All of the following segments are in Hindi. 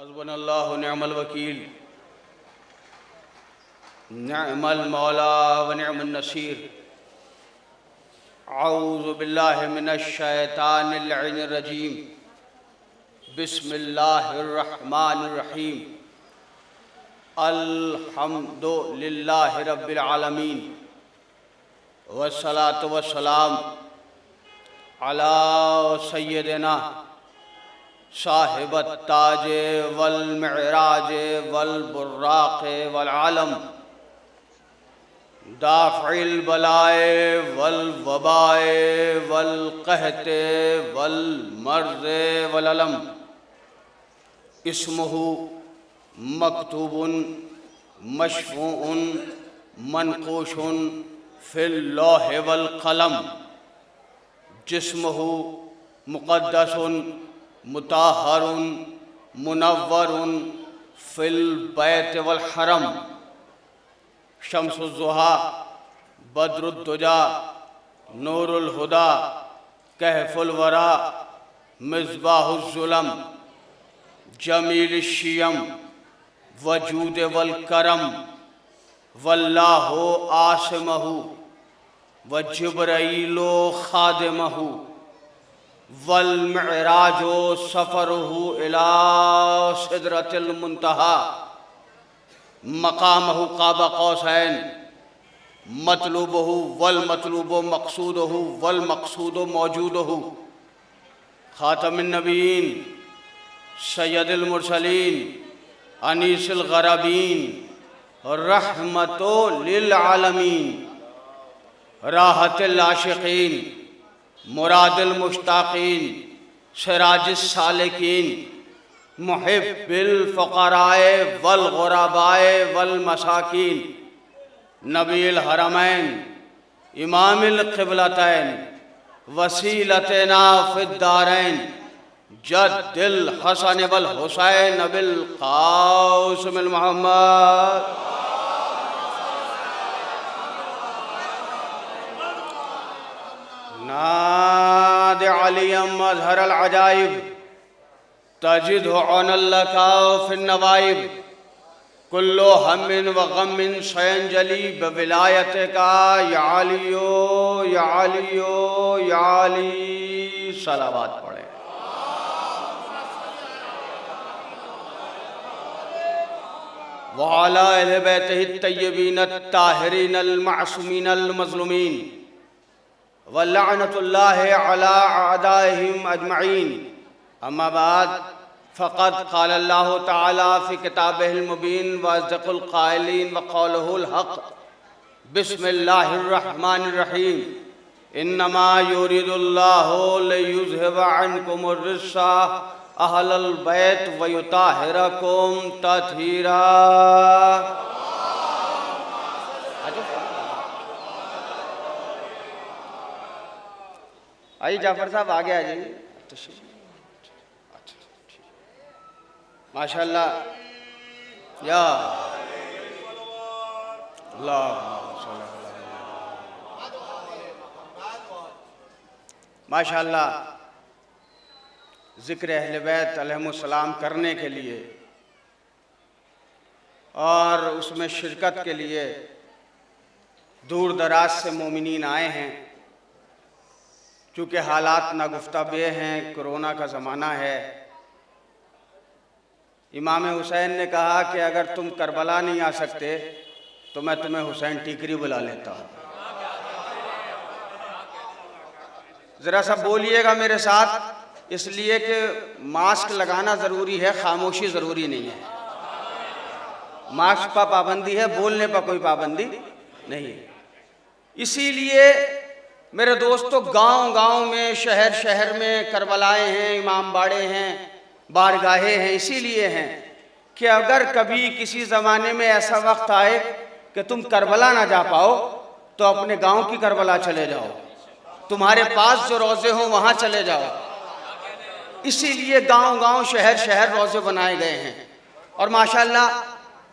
हस्बुनल्लाहु व निअमल वकील, निअमल मौला व निअमन नसीर। औज़ु बिल्लाहि मिनश शैतानिर रजीम। बिस्मिल्लाहिर रहमानिर रहीम। अल्हम्दुलिल्लाहि रब्बिल आलमीन वस्सलातु वस्सलाम अला सय्यदिना साहिबत ताजे वल मिअराजे वल बुर्राक़े वल आलम दाफ़िल बलाए वल वबाए वल कहते वल मर्ज़े वल अलम। इस्मुहु मकतूबुन मशफ़ूउन मनक़ूशुन फ़िल लौह वल क़लम। जिस्मुहु मुक़द्दसुन मुताहरुन मुनव्वरुन फ़िल बैत वल हरम। शम्सुज़्ज़ुहा बद्रुद्दुजा नूरुल हुदा कहफ़ुल वरा मिज़बाहुज़्ज़ुलम। जमीलुश्शियम वजूद वल करम वल्लाहु आसिमहु व जिब्राईलो खादिमहु वल मिअराजो सफ़रुहु इला सिदरतिल मुंतहा मकामहु क़ाब क़ौसैन मतलूबहु वल मतलूबु मक़सूदहु वल मक़सूदु मौजूदहु। ख़ातमुन नबीयीन सय्यदुल मुरसलीन अनीसुल ग़राबीन रहमतो लिल आलमीन राहतुल आशिक़ीन मुरादुल मुश्ताक़ीन सिराजुस सालिकीन मुहिब्बिल फ़ुक़राए वल ग़ुरबाए वल मसाकीन। नबील हरमैन इमामिल क़िबलतैन वसीलतना फ़िद्दारैन जद्दिल हसन वल हुसैन बिल क़ासिमिल मोहम्मद। नाद अलियम मज़हरल अजाइब तजिदु अनल्लका फिन नवाइब। कुल्लु हम्मिन व गम्मिन सयंजली बविलायतिका या अलियो या अलियो या अली। सलावत पढ़े। व अला अहले बैतिही तय्यबीन अत्ताहिरीन अल मासूमीन अल मज़लूमीन व लअनतुल्लाहि अला अअदाइहिम अजमईन। अम्मा बाद फ़क़द क़ाल अल्लाहु तआला फ़ी किताबिहिल मुबीन व अस्दक़ुल क़ाइलीन व क़ौलुहुल हक़। बिस्मिल्लाहिर रहमानिर रहीम। इन्नमा युरिदुल्लाहु लियुज़हिब अन्कुमुर रिज्सा अहलल बैत व युताहिरकुम तत्हीरा। आइए जाफ़र साहब आगे आ जाइए। माशाअल्लाह या अल्लाह माशाअल्लाह। ज़िक्र अहले बैत अलैहिमुस्सलाम करने के लिए और उसमें शिरकत के लिए दूर दराज से मोमिनीन आए हैं। चूँकि हालात नागुफ्ताबे हैं, कोरोना का ज़माना है। इमाम हुसैन ने कहा कि अगर तुम करबला नहीं आ सकते तो मैं तुम्हें हुसैन टीकरी बुला लेता हूँ। ज़रा सा बोलिएगा मेरे साथ, इसलिए कि मास्क लगाना ज़रूरी है, खामोशी ज़रूरी नहीं है। मास्क पर पाबंदी है, बोलने पर कोई पाबंदी नहीं है। इसीलिए मेरे दोस्तों, गांव गांव में, शहर शहर में करबलाएँ हैं, इमाम बाड़े हैं, बारगाहें हैं। इसीलिए हैं कि अगर कभी किसी ज़माने में ऐसा वक्त आए कि तुम करबला ना जा पाओ तो अपने गांव की करबला चले जाओ, तुम्हारे पास जो रोज़े हों वहाँ चले जाओ। इसीलिए गांव गांव, शहर शहर रोज़े बनाए गए हैं। और माशाअल्लाह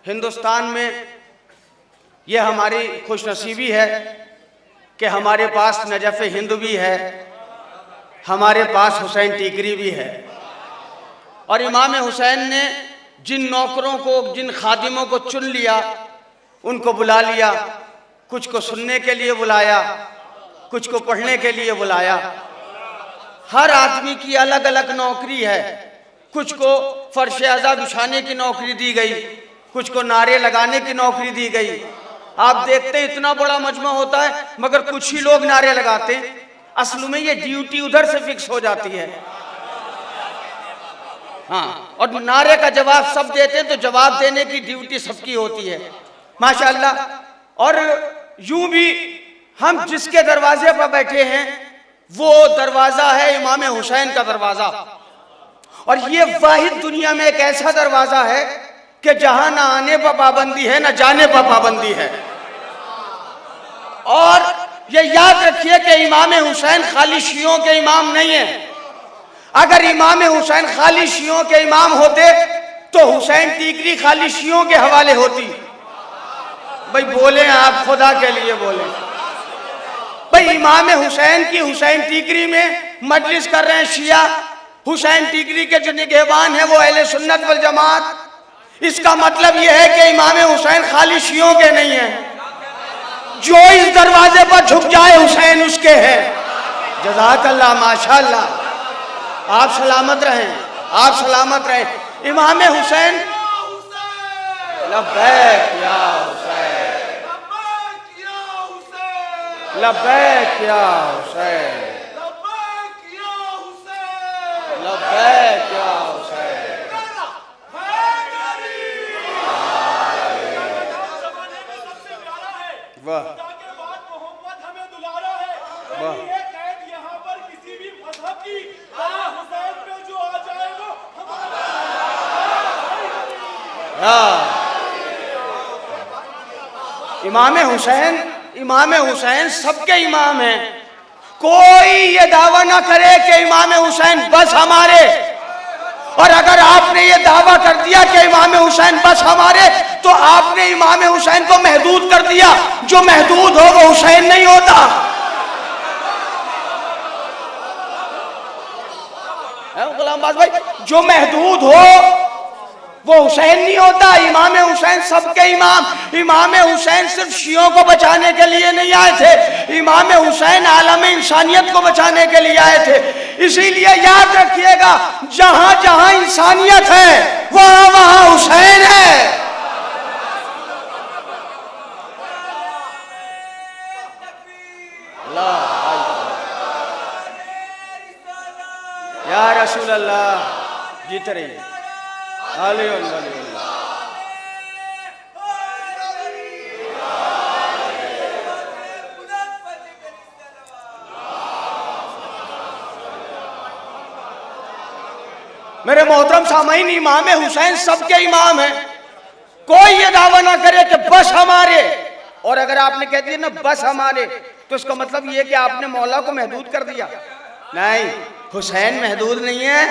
हिंदुस्तान में ये हमारी खुशनसीबी है कि हमारे पास नजफ़ हिंद भी है, हमारे पास हुसैन टीकरी भी है। और इमाम हुसैन ने जिन नौकरों को, जिन खादिमों को चुन लिया, उनको बुला लिया, कुछ को सुनने के लिए बुलाया, कुछ को पढ़ने के लिए बुलाया। हर आदमी की अलग अलग नौकरी है। कुछ को फर्श अज़ा बिछाने की नौकरी दी गई, कुछ को नारे लगाने की नौकरी दी गई। आप देखते हैं इतना बड़ा मजमा होता है मगर कुछ ही लोग नारे लगाते हैं। असल में ये ड्यूटी उधर से फिक्स हो जाती है। हाँ, और नारे का जवाब सब देते हैं तो जवाब देने की ड्यूटी सबकी होती है माशाअल्लाह। और यूं भी हम जिसके दरवाजे पर बैठे हैं वो दरवाजा है इमाम हुसैन का दरवाजा। और ये वाहिद दुनिया में एक ऐसा दरवाजा है कि जहां ना आने पर पाबंदी है ना जाने पर पाबंदी है। और ये याद रखिए कि इमाम हुसैन खाली शियों के इमाम नहीं है। अगर इमाम हुसैन खाली शियों के इमाम होते तो हुसैन टीकरी खाली शियों के हवाले होती। भाई बोले आप, खुदा के लिए बोले। भाई इमाम हुसैन की हुसैन टीकरी में मजलिस कर रहे हैं शिया, हुसैन टीकरी के जो निगहबान है वो अहले सुन्नत वल जमात। इसका मतलब यह है कि इमाम हुसैन खाली शियों के नहीं है। जो इस दरवाजे पर झुक जाए हुसैन उसके है। जज़ाकल्लाह, माशाअल्लाह। आप सलामत रहें, आप सलामत रहें। इमाम हुसैन, लब्बैक या हुसैन, लब्बैक या हुसैन, लब्बैक या हुसैन। वाह वाह। इमाम हुसैन सबके इमाम हैं। कोई ये दावा ना करे कि इमाम हुसैन बस हमारे। और अगर आपने ये दावा कर दिया कि इमाम हुसैन बस हमारे तो आपने इमाम हुसैन को महदूद कर दिया। जो महदूद हो वो हुसैन नहीं होता। गुलामबाज भाई, जो महदूद हो वो हुसैन नहीं होता। इमाम हुसैन सबके इमाम। इमाम हुसैन सिर्फ शियों को बचाने के लिए नहीं आए थे, इमाम हुसैन आलम इंसानियत को बचाने के लिए आए थे। इसीलिए याद रखिएगा, जहां जहां इंसानियत है वहां वहां हुसैन है। या रसूल अल्लाह, जीते रहिए। मेरे मोहतरम सामईन, इमाम हुसैन सबके इमाम हैं। कोई ये दावा ना करे कि बस हमारे। और अगर आपने कह दिया ना बस हमारे तो इसका मतलब ये कि आपने मौला को महदूद कर दिया। नहीं, हुसैन महदूद नहीं है।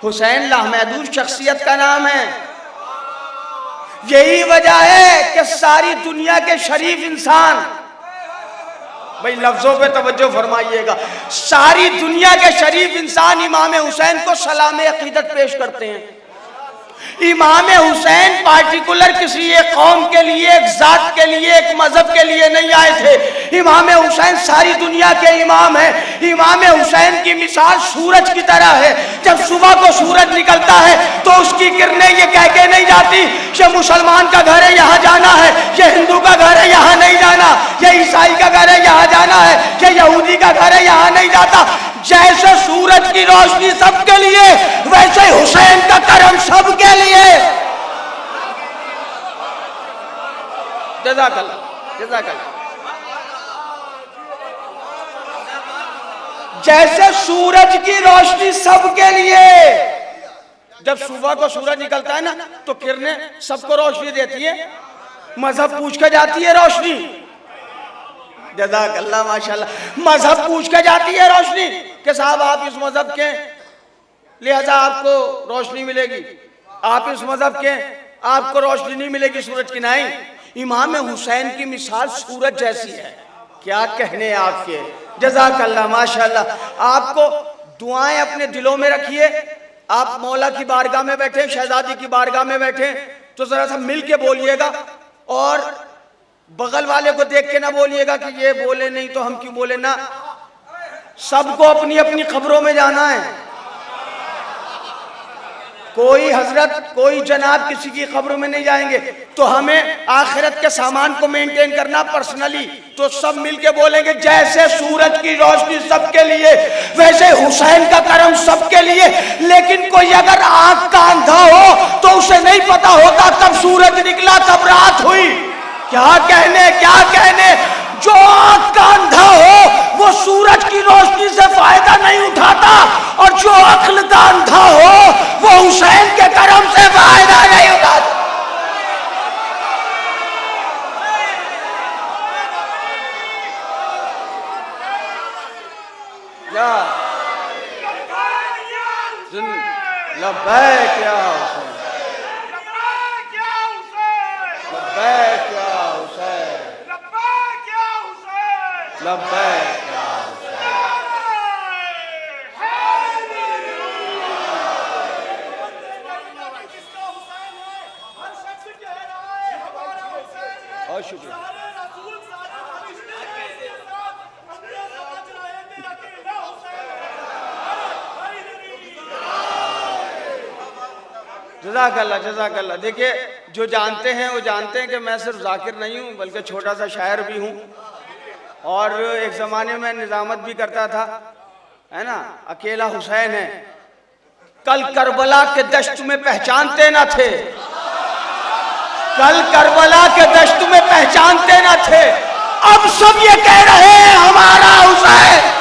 हुसैन लामहदूद शख्सियत का नाम है। यही वजह है कि सारी दुनिया के शरीफ इंसान, भाई लफ्जों पे तवज्जो फरमाइएगा, सारी दुनिया के शरीफ इंसान इमाम हुसैन को सलाम अकीदत पेश करते हैं। इमाम हुसैन पार्टिकुलर किसी एक कौम के लिए, एक जात के लिए, एक मजहब के लिए नहीं आए थे। इमाम हुसैन सारी दुनिया के इमाम हैं। इमाम हुसैन की मिसाल सूरज की तरह है। जब सुबह को सूरज निकलता है तो उसकी किरणें ये कह के नहीं जाती कि मुसलमान का घर है यहाँ जाना है, ये हिंदू का घर है यहाँ नहीं जाना, ये ईसाई का घर है यहाँ जाना है, ये यहूदी का घर है यहाँ नहीं जाता। जैसे सूरज की रोशनी सबके लिए, वैसे हुसैन का करम सबके लिए। जज़ाकल्लाह, जज़ाकल्लाह। जैसे सूरज की रोशनी सबके लिए, जब सुबह को सूरज निकलता है ना तो किरणें सबको रोशनी देती है, मजहब पूछ के जाती है रोशनी। जज़ाकल्लाह, माशाल्लाह। मजहब पूछ के जाती है रोशनी कि साहब आप इस मजहब के, लिहाजा आपको रोशनी मिलेगी, आप इस मजहब के, आपको रोशनी नहीं मिलेगी सूरज की। नहीं, इमाम हुसैन की मिसाल सूरज जैसी है। क्या कहने आपके, जज़ाकल्लाह, माशाल्लाह। आपको दुआएं अपने दिलों में रखिए आप मौला की बारगाह में बैठे, शहजादी की बारगाह में बैठे, तो जरा सा मिल के बोलिएगा और बगल वाले को देख के ना बोलिएगा कि ये बोले नहीं तो हम क्यों बोले ना। सबको अपनी अपनी खबरों में जाना है। कोई हजरत, कोई जनाब किसी की खबरों में नहीं जाएंगे। तो हमें आखिरत के सामान को मेंटेन करना पर्सनली, तो सब मिलके बोलेंगे जैसे सूरज की रोशनी सबके लिए वैसे हुसैन का करम सबके लिए। लेकिन कोई अगर आंख का अंधा हो तो उसे नहीं पता होता कब सूरज निकला कब रात हुई। क्या कहने जो आंख का अंधा हो वो सूरज की रोशनी से फायदा नहीं उठाता, और जो अक्ल का अंधा हो वो हुसैन के करम से फायदा नहीं उठाता। लब्बैक या हुसैन, लब्बैक या हुसैन, लब्बैक या और शुक्रिया। जज़ाकल्लाह जज़ाकल्लाह। देखिए, जो जानते हैं वो जानते हैं कि मैं सिर्फ जाकिर नहीं हूँ बल्कि छोटा सा शायर भी हूँ, और एक ज़माने में निज़ामत भी करता था, है ना। अकेला हुसैन है, कल करबला के दश्त में पहचानते न थे, कल करबला के दश्त में पहचानते न थे, अब सब ये कह रहे हैं हमारा हुसैन।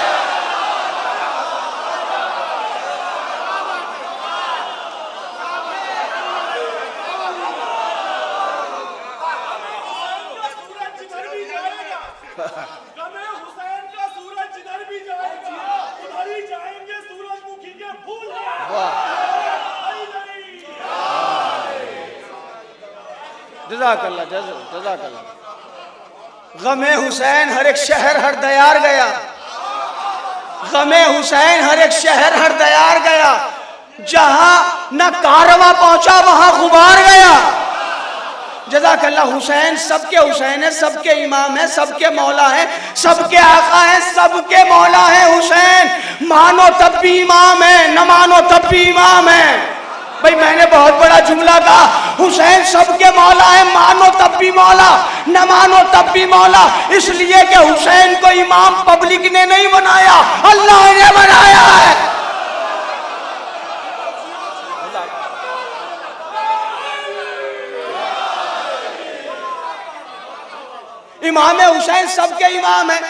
जज़ाकल्लाह जज़ाकल्लाह। गमे हुसैन हर एक शहर हर दयार गया, गमे हुसैन हर एक शहर हर दयार गया, जहां न कारवा पहुंचा वहां गुबार गया। जज़ाकल्लाह। हुसैन सबके हुसैन है, सबके इमाम है, सबके मौला है, सबके आका है, सबके मौला है। हुसैन मानो तब भी इमाम है, न मानो तब भी इमाम है। भाई मैंने बहुत बड़ा जुमला कहा, हुसैन सबके मौला है, मानो तब भी मौला, न मानो तब भी मौला। इसलिए कि हुसैन को इमाम पब्लिक ने नहीं बनाया, अल्लाह ने बनाया है। इमाम हुसैन सबके इमाम है।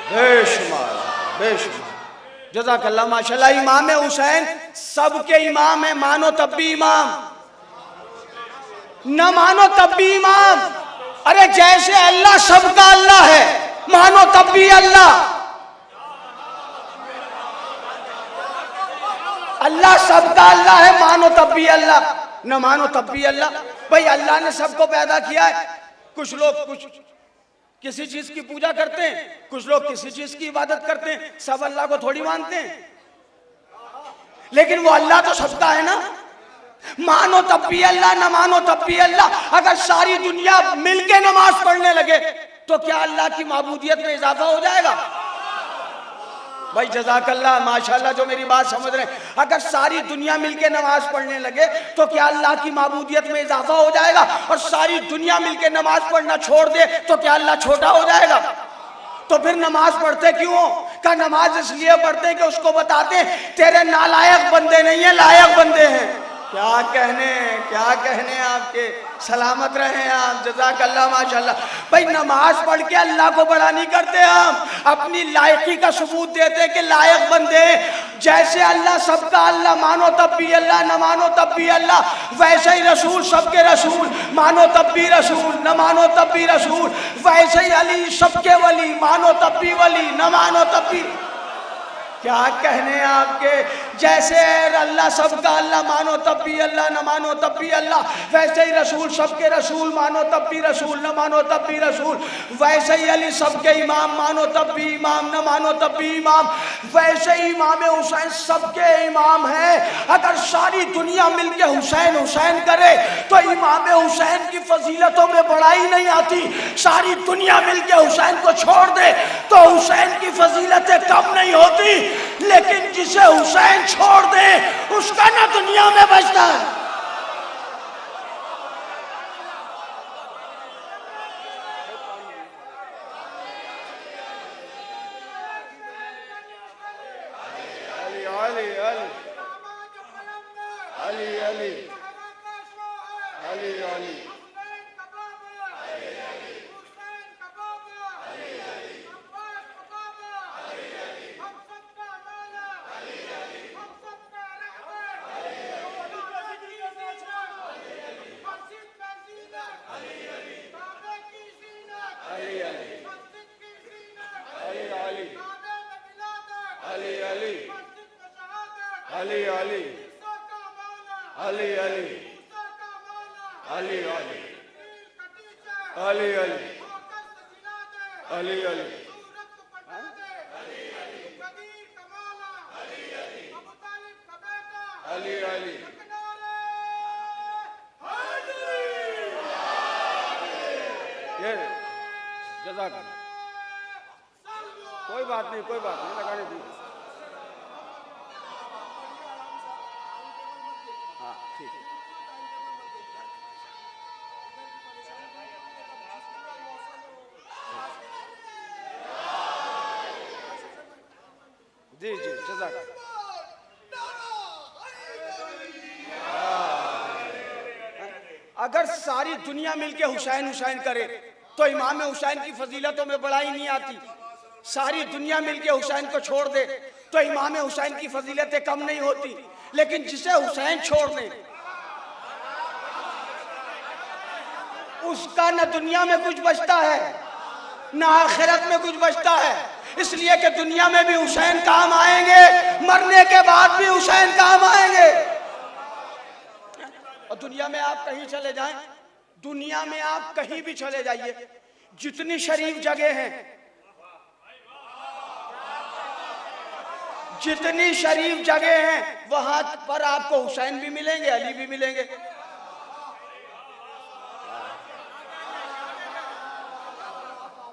बेशुमार बेशुमार। जज़ाकल्लाह माशाल्लाह। इमाम हुसैन सबके इमाम है, मानो तब भी इमाम, न मानो तब भी इमाम। अरे जैसे अल्लाह सबका अल्लाह है, मानो तब भी अल्लाह, अल्लाह सबका अल्लाह है, मानो तब भी अल्लाह, न मानो तब भी अल्लाह। भाई अल्लाह ने सबको पैदा किया है। कुछ लोग कुछ किसी चीज की पूजा करते हैं, कुछ लोग किसी चीज की इबादत करते हैं, सब अल्लाह को थोड़ी मानते हैं, लेकिन वो अल्लाह तो सबका है ना। मानो तब भी अल्लाह, न मानो तब भी अल्लाह। अगर सारी दुनिया मिलके नमाज पढ़ने लगे तो क्या अल्लाह की माबूदियत में इजाफा हो जाएगा? भाई जज़ाकल्लाह माशाल्लाह जो मेरी बात समझ रहे हैं। अगर सारी दुनिया मिलके नमाज पढ़ने लगे तो क्या अल्लाह की माबूदियत में इजाफा हो जाएगा? और सारी दुनिया मिलके नमाज पढ़ना छोड़ दे तो क्या अल्लाह छोटा हो जाएगा? तो फिर नमाज पढ़ते क्यों? का नमाज इसलिए पढ़ते कि उसको बताते तेरे नालायक बंदे नहीं है, लायक बंदे हैं। क्या कहने आपके, सलामत रहे आप, जज़ाकल्लाह माशाल्लाह। भाई नमाज पढ़ के अल्लाह को बड़ा नहीं करते, हम अपनी लायकी का सबूत देते कि लायक बंदे। जैसे अल्लाह सबका अल्लाह, मानो तब भी अल्लाह, न मानो तब भी अल्लाह, वैसे ही रसूल सबके रसूल, मानो तब भी रसूल, न मानो तब भी रसूल। वैसे ही अली सबके वली, मानो तब भी वली, न मानो तब भी। क्या कहने आपके। जैसे अल्लाह सबका अल्लाह मानो तब भी अल्लाह, न मानो तब भी अल्लाह, वैसे ही रसूल सबके रसूल, मानो तब भी रसूल, न मानो तब भी रसूल। वैसे ही अली सबके इमाम, मानो तब भी इमाम, न मानो तब भी इमाम। वैसे ही इमाम हुसैन सबके इमाम हैं। अगर सारी दुनिया मिलके हुसैन हुसैन करे तो इमाम हुसैन की फजीलतों में बढ़ाई नहीं आती। सारी दुनिया मिलके हुसैन को छोड़ दे तो हुसैन की फजीलतें कम नहीं होती। लेकिन जिसे हुसैन छोड़ दे उसका ना दुनिया में बचता है। कोई बात नहीं, कोई बात नहीं, लगाने दीजिए। हाँ ठीक है। जी जी जज़ाक। अगर सारी दुनिया मिलके हुसैन हुसैन करे तो इमाम हुसैन की फजीलतों में बढ़ाई नहीं आती। सारी दुनिया मिलके हुसैन को छोड़ दे तो इमाम हुसैन की फजीलतें कम नहीं होती। लेकिन जिसे हुसैन छोड़ दे उसका न दुनिया में कुछ बचता है न आखिरत में कुछ बचता है। इसलिए कि दुनिया में भी हुसैन काम आएंगे, मरने के बाद भी हुसैन काम आएंगे। और दुनिया में आप कहीं चले जाएं, दुनिया में आप कहीं भी चले जाइए, जितनी शरीफ जगह हैं, जितनी शरीफ जगह हैं वहां पर आपको हुसैन भी मिलेंगे, अली भी मिलेंगे।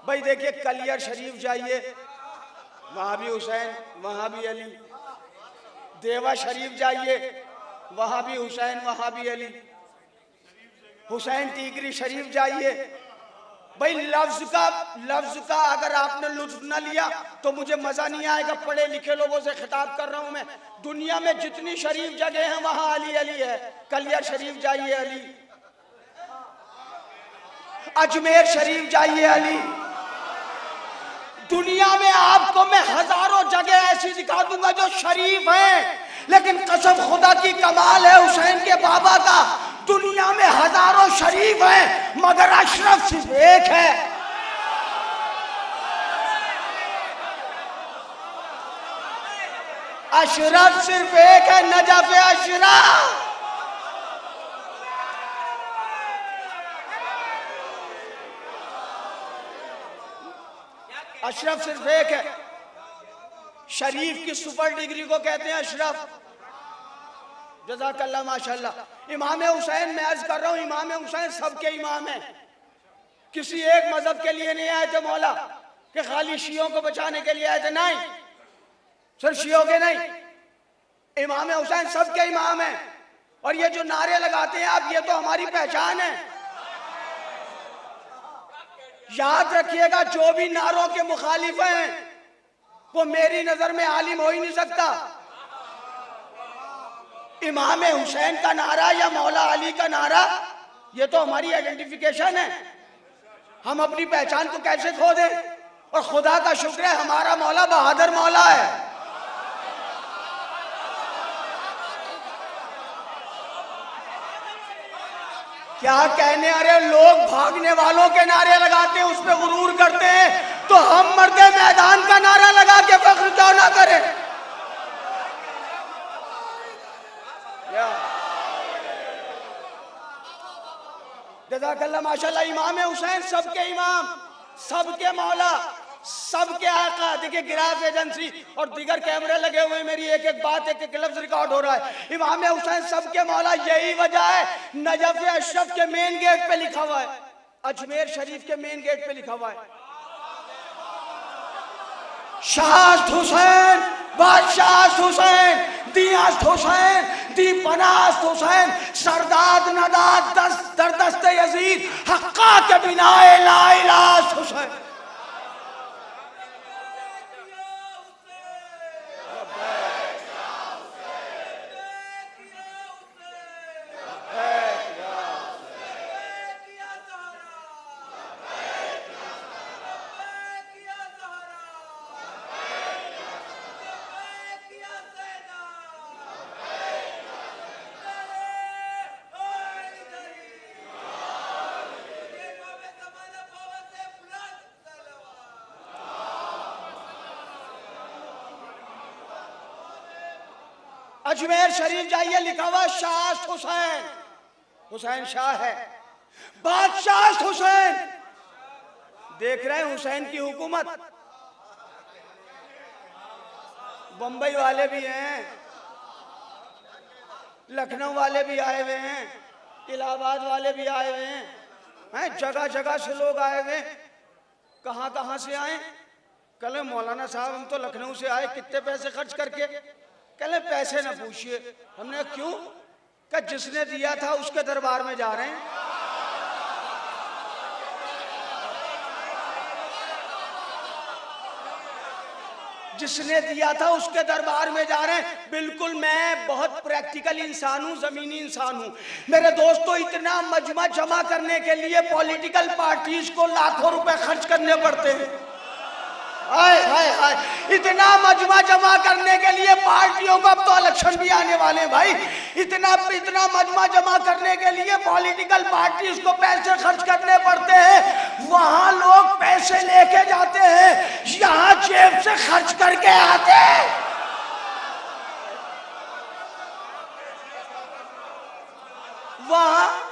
भाई देखिए कलियर शरीफ जाइए, वहां भी हुसैन, वहां भी अली। देवा शरीफ जाइए, वहां भी हुसैन, वहां भी अली। हुसैन टीकरी शरीफ जाइए। भाई लफ्ज का अगर आपने लुत्फ न लिया तो मुझे मजा नहीं आएगा। पढ़े लिखे लोगों से खिताब कर रहा हूं मैं। दुनिया में जितनी शरीफ जगह है वहां अली अली है। कलियर शरीफ जाइए अली, अजमेर शरीफ जाइए अली। दुनिया में आपको मैं हजारों जगह ऐसी दिखा दूंगा जो शरीफ हैं, लेकिन कसम खुदा की कमाल है हुसैन के बाबा का, दुनिया में हजारों शरीफ हैं मगर अशरफ सिर्फ एक है। अशरफ सिर्फ एक है, नजफ अशरफ। अशरफ सिर्फ एक है। शरीफ की सुपर डिग्री को कहते हैं अशरफ। जज़ाकल्लाह माशाल्लाह। इमाम हुसैन, मैं अर्ज कर रहा हूँ, इमाम हुसैन सबके इमाम हैं। किसी एक मजहब के लिए नहीं आए थे मौला कि खाली शियों को बचाने के लिए आए थे, नहीं, सिर्फ शियों के नहीं, इमाम हुसैन सबके इमाम हैं। और ये जो नारे लगाते हैं आप, ये तो हमारी पहचान है। याद रखिएगा, जो भी नारों के मुखालिफ हैं वो मेरी नजर में आलिम हो ही नहीं सकता। इमाम हुसैन का नारा या मौला अली का नारा, ये तो हमारी आइडेंटिफिकेशन है। हम अपनी पहचान को कैसे खो दें? और खुदा का शुक्र है हमारा मौला बहादुर मौला है। क्या कहने, अरे लोग भागने वालों के नारे लगाते हैं, उस पर गुरूर करते हैं, तो हम मर्दे मैदान का नारा लगा के फख्र क्यों ना करें? जज़ाकल्लाह माशाल्लाह। इमाम हुसैन सबके इमाम, सबके मौला, सबके आका। देखिए गिराज एजेंसी और दीगर कैमरे लगे हुए, मेरी एक एक बात, एक एक लफ्ज रिकॉर्ड हो रहा है। इमाम हुसैन सबके मौला, यही वजह है नजफ अशरफ के मेन गेट पे लिखा हुआ है, अजमेर शरीफ के मेन गेट पे लिखा हुआ है, शाह हुसैन, बादशाह हुसैन, दियास्त हुसैन, दी पनास्त हुसैन, सरदाद नदाद दरदस्त यजीद, हक्का के बिनाए ला इलाज हुसैन। अजमेर शरीफ जाइए, लिखा हुआ शाह हुसैन, हुसैन शाह है, बादशाह हुसैन। देख रहे हैं हुसैन की हुकूमत। बंबई वाले भी हैं, लखनऊ वाले भी आए हुए हैं, इलाहाबाद वाले भी आए हुए हैं, जगह जगह से लोग आए हुए। कहाँ कहाँ से आए? कल मौलाना साहब हम तो लखनऊ से आए, कितने पैसे खर्च करके? कहले पैसे ना पूछिए। हमने क्यों? कि जिसने दिया था उसके दरबार में जा रहे हैं। जिसने दिया था उसके दरबार में जा रहे हैं। बिल्कुल, मैं बहुत प्रैक्टिकल इंसान हूँ, जमीनी इंसान हूँ। मेरे दोस्तों, इतना मजमा जमा करने के लिए पॉलिटिकल पार्टीज को लाखों रुपए खर्च करने पड़ते हैं। हाय हाय हाय, इतना मजमा जमा करने के लिए पार्टियों को, अब तो इलेक्शन भी आने वाले हैं भाई, इतना मजमा जमा करने के लिए पॉलिटिकल पार्टीज को पैसे खर्च करने पड़ते हैं। वहां लोग पैसे लेके जाते हैं, यहाँ जेब से खर्च करके आते हैं। वहां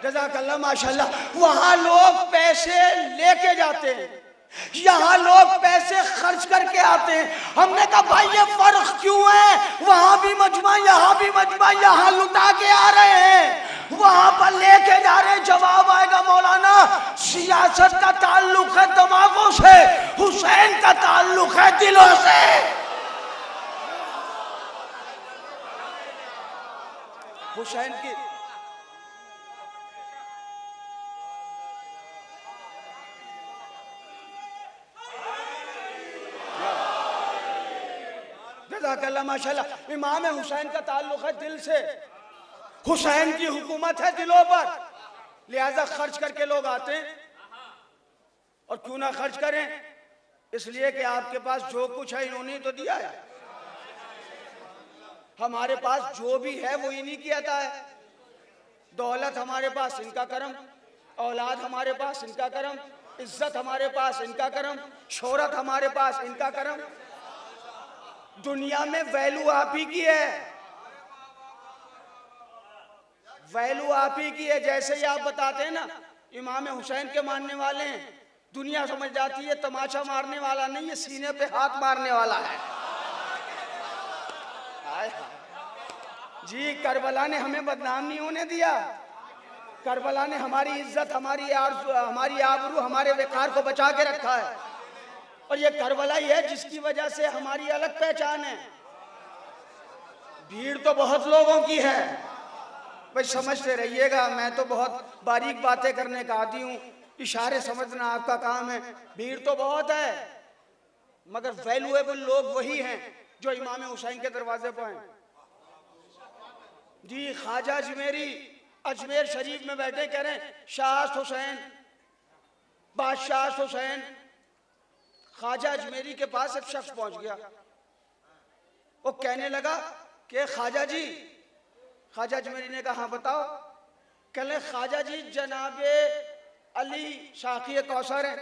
जज़ाकल्लाह माशाल्लाह, वहां लोग पैसे लेके जाते हैं, यहाँ लोग पैसे खर्च करके आते हैं। हमने कहा भाई ये फर्क क्यों है? वहां भी मजमा, यहाँ भी मजमा, यहाँ लुटा के आ रहे हैं, वहां पर लेके जा रहे हैं। जवाब आएगा मौलाना, सियासत का ताल्लुक है दिमागों से, हुसैन का ताल्लुक है दिलों से। हुसैन की माशाल्लाह, इमाम हुसैन का ताल्लुक है दिल से, हुसैन की हुकूमत है दिलों पर, लिहाजा खर्च करके लोग आते हैं। और क्यों ना खर्च करें? इसलिए कि आपके पास जो कुछ है इन्होंने तो दिया है, हमारे पास जो भी है वो इन्हीं की अता है। दौलत हमारे पास, इनका करम, औलाद हमारे पास, इनका करम, इज्जत हमारे पास, इनका करम, शोहरत हमारे पास, इनका करम। दुनिया में वैल्यू आप ही की है, वैल्यू आप ही की है। जैसे ही आप बताते हैं ना इमाम हुसैन के मानने वाले हैं, दुनिया समझ जाती है तमाचा मारने वाला नहीं है, सीने पे हाथ मारने वाला है। जी, करबला ने हमें बदनाम नहीं होने दिया, करबला ने हमारी इज्जत, हमारी आबरू, हमारे वकार को बचा के रखा है। और ये करबला ही है जिसकी वजह से हमारी अलग पहचान है। भीड़ तो बहुत लोगों की है भाई, समझते रहिएगा, मैं तो बहुत बारीक बातें करने का आदी हूँ, इशारे समझना आपका काम है। भीड़ तो बहुत है, मगर वैल्यूएबल लोग वही हैं जो इमाम हुसैन के दरवाजे पर हैं। जी, ख्वाजा अजमेरी अजमेर शरीफ में बैठे कह रहे हैं शाह हुसैन, बादशाह हुसैन। ख्वाजा अजमेरी के पास एक शख्स पहुंच गया, वो कहने लगा कि ख्वाजा जी, ख्वाजा अजमेरी ने कहा हाँ बताओ। कहने ख्वाजा जी जनाबे अली शाकी कौसर है।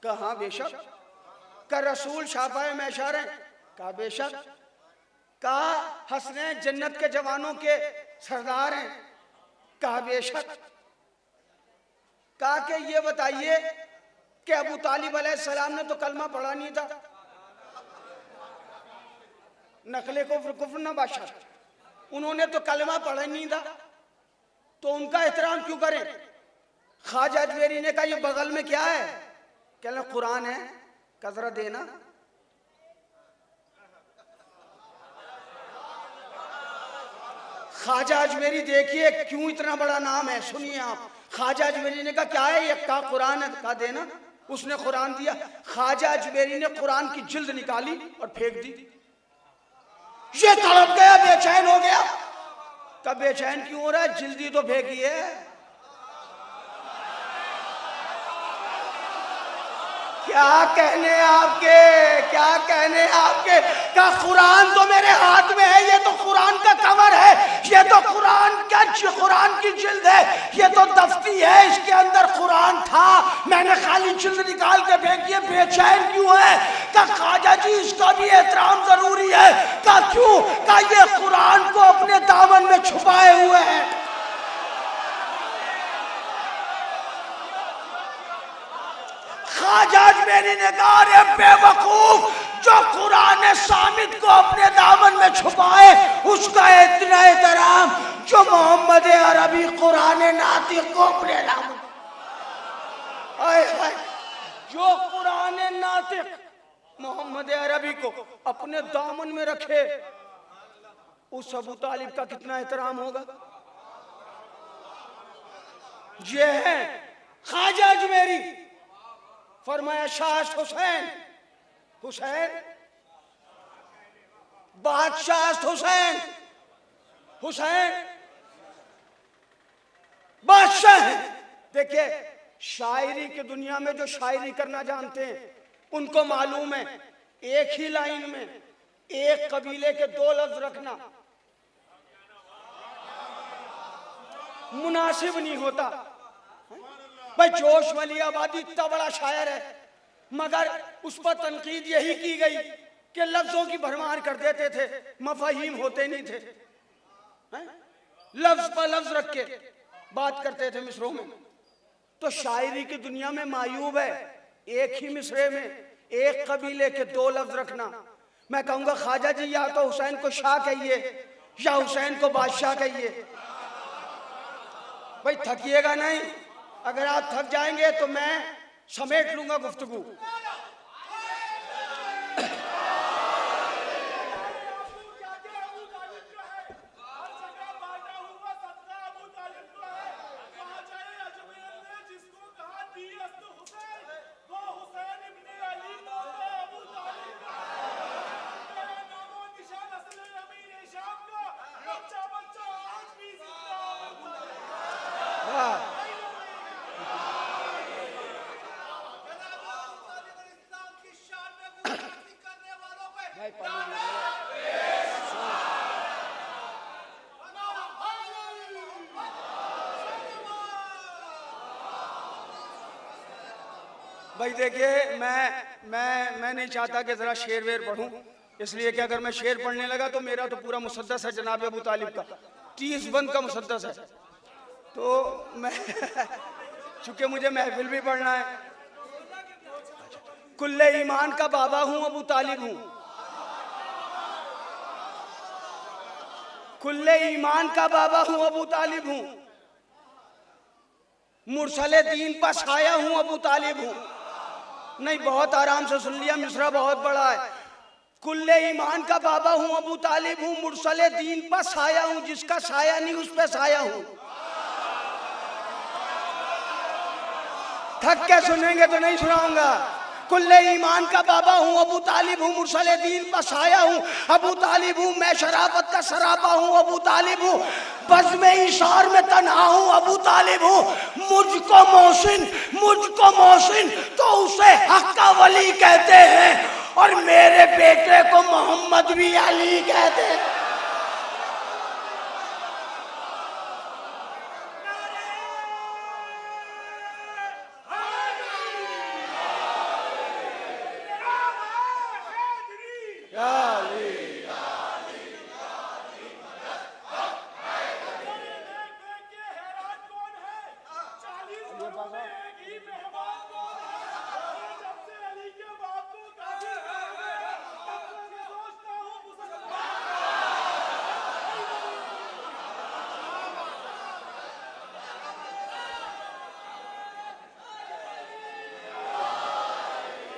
कहा बेशक। का रसूल शाफाए मैशर है। कहा बेशक। कहा हसनैन जन्नत के जवानों के सरदार हैं। कहा बेशक। कहा कि ये बताइए कि अबू तालिब अलैहिस्सलाम ने तो कलमा पढ़ा नहीं था, नकले कुफ्र न बशर, उन्होंने तो कलमा पढ़ा नहीं था, तो उनका एहतराम क्यों करें? ख्वाजा अजमेरी ने कहा ये बगल में क्या है? कहना कुरान है, कजरा देना। ख्वाजा अजमेरी देखिए क्यों इतना बड़ा नाम है, सुनिए आप। ख्वाजा अजमेरी ने कहा क्या है ये? कहा कुरान है। कहा देना। उसने कुरान दिया। ख्वाजा अजमेरी ने कुरान की जिल्द निकाली और फेंक दी। ये तड़प गया, बेचैन हो गया। कब बेचैन क्यों हो रहा है? जिल्दी तो फेंकी है। क्या कहने आपके, क्या कहने आपके? का कुरान तो मेरे हाथ में है, ये तो कुरान का कवर है, ये तो कुरान की जिल्द है, ये तो दफ्ती है, इसके अंदर कुरान था, मैंने खाली जिल्द निकाल के फेंकी है। बेचैन क्यों है? का ख्वाजा जी इसका भी एहतराम जरूरी है। का क्यों? का ये कुरान को अपने दामन में छुपाए हुए हैं। ख्वाजा अजमेरी ने कहा रे बेवकूफ, जो कुरान सामित को अपने दामन में छुपाए उसका इतना एहतराम जो मोहम्मद अरबी कुरान नातिक को अपने दामन, जो कुरान नातिक मोहम्मद अरबी को अपने दामन में रखे, उस अबू तालिब का कितना एहतराम होगा। ये है ख्वाजा अजमेरी। फरमाया शाह हुसैन, हुसैन बादशाह हुसैन, हुसैन बादशाह है। देखिए शायरी की दुनिया में जो शायरी करना जानते हैं उनको मालूम है एक ही लाइन में एक कबीले के दो लफ्ज रखना मुनासिब नहीं होता। भाई जोश वाली आबादी इतना बड़ा शायर है, मगर उस पर तनकीद यही की गई कि लफ्जों की भरमार कर देते थे, मफाहिम होते नहीं थे, लफ्ज पर लफ्ज रख के बात करते थे मिसरों में। तो शायरी की दुनिया में मायूब है एक ही मिसरे में एक कबीले के दो लफ्ज रखना। मैं कहूंगा ख्वाजा जी या तो हुसैन को शाह कहिए या हुसैन को बादशाह कहिए। भाई थकिएगा नहीं, अगर आप थक जाएंगे तो मैं समेट लूंगा गुफ्तगू। भाई देखिए मैं नहीं चाहता कि जरा शेर वेर पढ़ूं, इसलिए कि अगर मैं शेर पढ़ने लगा तो मेरा तो पूरा मुसद्दस है जनाब अबू तालिब का 30 बंद का मुसद्दस है। तो मैं चूंकि मुझे महफिल भी पढ़ना है। कुल्ले ईमान का बाबा हूं अबू तालिब हूं, कुल्ले ईमान का बाबा हूं अबू तालिब हूं, मुरसले दीन पर साया हूं अबू तालिब हूं। नहीं बहुत आराम से सुन लिया, मिसरा बहुत बड़ा है। कुल्ले ईमान का बाबा हूं अबू तालिब हूं, मुरसले दीन पर साया हूं, जिसका साया नहीं उस पे साया हूं। थक के सुनेंगे तो नहीं सुनाऊंगा। कुल्ले ईमान का बाबा हूँ अबू तालिब हूँ, मुरसले दीन पर साया हूँ अबू तालिब हूँ, मैं शराबत का सराबा हूँ अबू तालिब हूँ, बज़्म इशार में तन्हा हूँ अबू तालिब हूँ। मुझको मोहसिन तो उसे हक का वली कहते हैं, और मेरे बेटे को मोहम्मद भी अली कहते।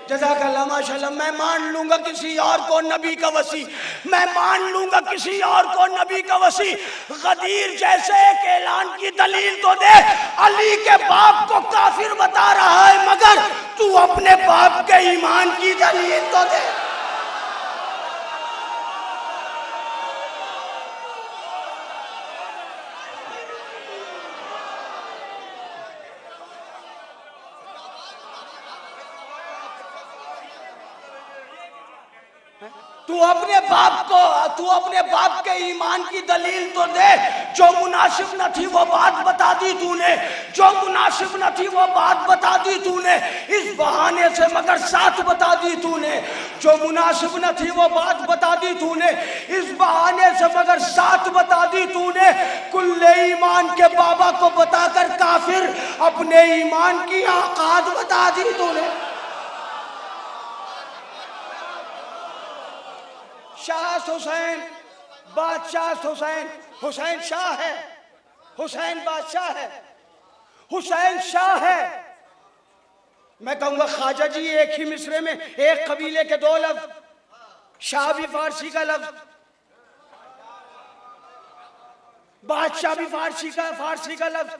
जज़ाकल्लाह माशाअल्लाह। मैं मान लूंगा किसी और को नबी का वसी, मैं मान लूंगा किसी और को नबी का वसी। गदीर जैसे एक ऐलान की दलील तो दे। अली के बाप को काफिर बता रहा है, मगर तू अपने बाप के ईमान की दलील तो दे। तू अपने बाप के ईमान की दलील तो दे। जो मुनासिब न थी वो बात बता दी तूने, जो मुनासिब न थी वो बात बता दी तूने इस बहाने से, मगर साथ बता दी तूने। जो मुनासिब न थी वो बात बता दी तूने इस बहाने से, मगर साथ बता दी तूने। कुल्ले ईमान के बाबा को बताकर काफिर, अपने ईमान की औकात बता दी तूने। शाह हुसैन, बादशाह हुसैन, हुसैन शाह है, हुसैन बादशाह है, हुसैन शाह है। मैं कहूंगा ख्वाजा जी एक ही मिसरे में एक कबीले के दो लफ्ज, शाह भी फारसी का लफ्ज, बादशाह भी फारसी का लफ्ज।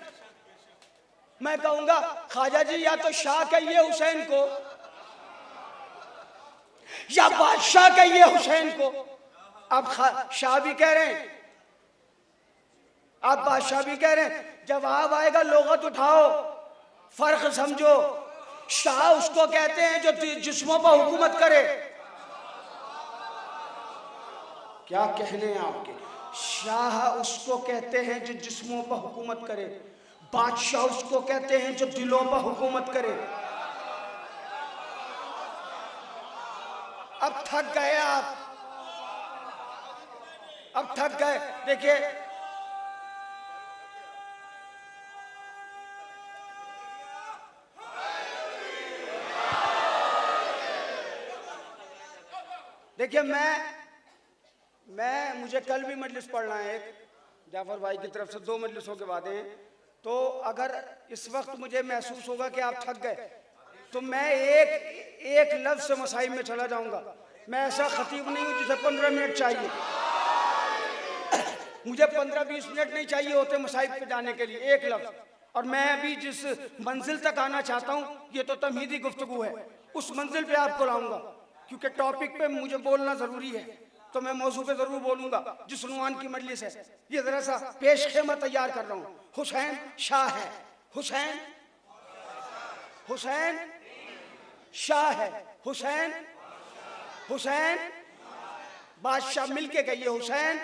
मैं कहूंगा ख्वाजा जी या तो शाह कहिए हुसैन को या बादशाह कहिए हुसैन को। अब शाह भी कह रहे हैं, आप बादशाह भी कह रहे हैं। जवाब आएगा लोगत उठाओ, फर्क समझो। शाह उसको कहते हैं जो जिस्मों पर हुकूमत करे। क्या कहने हैं आपके? शाह उसको कहते हैं जो जिस्मों पर हुकूमत करे, बादशाह उसको कहते हैं जो दिलों पर हुकूमत करे। अब थक गए आप, अब थक गए। देखिए देखिए मैं मुझे कल भी मजलिस पढ़ना है, एक जाफर भाई की तरफ से 2 मजलिसों के वादे हैं। तो अगर इस वक्त मुझे महसूस होगा कि आप थक गए तो मैं एक लफ्ज से मसाइब में चला जाऊंगा। मैं ऐसा खतीब नहीं हूं जिसे 15 मिनट चाहिए। मुझे 15-20 मिनट नहीं चाहिए होते मसाइब पे जाने के लिए, एक लफ्ज। और मैं अभी जिस मंजिल तक आना चाहता हूं, ये तो तमहीदी गुफ्तगू है, उस मंजिल पे आपको लाऊंगा। क्योंकि टॉपिक पे मुझे बोलना जरूरी है, तो मैं मौजू पे जरूर बोलूंगा जिस उन्वान की मजलिस है। ये जरा सा पेश खेमा तैयार कर रहा हूँ। हुसैन शाह है, हुसैन शाह है, हुसैन बादशाह। मिलके कहिए हुसैन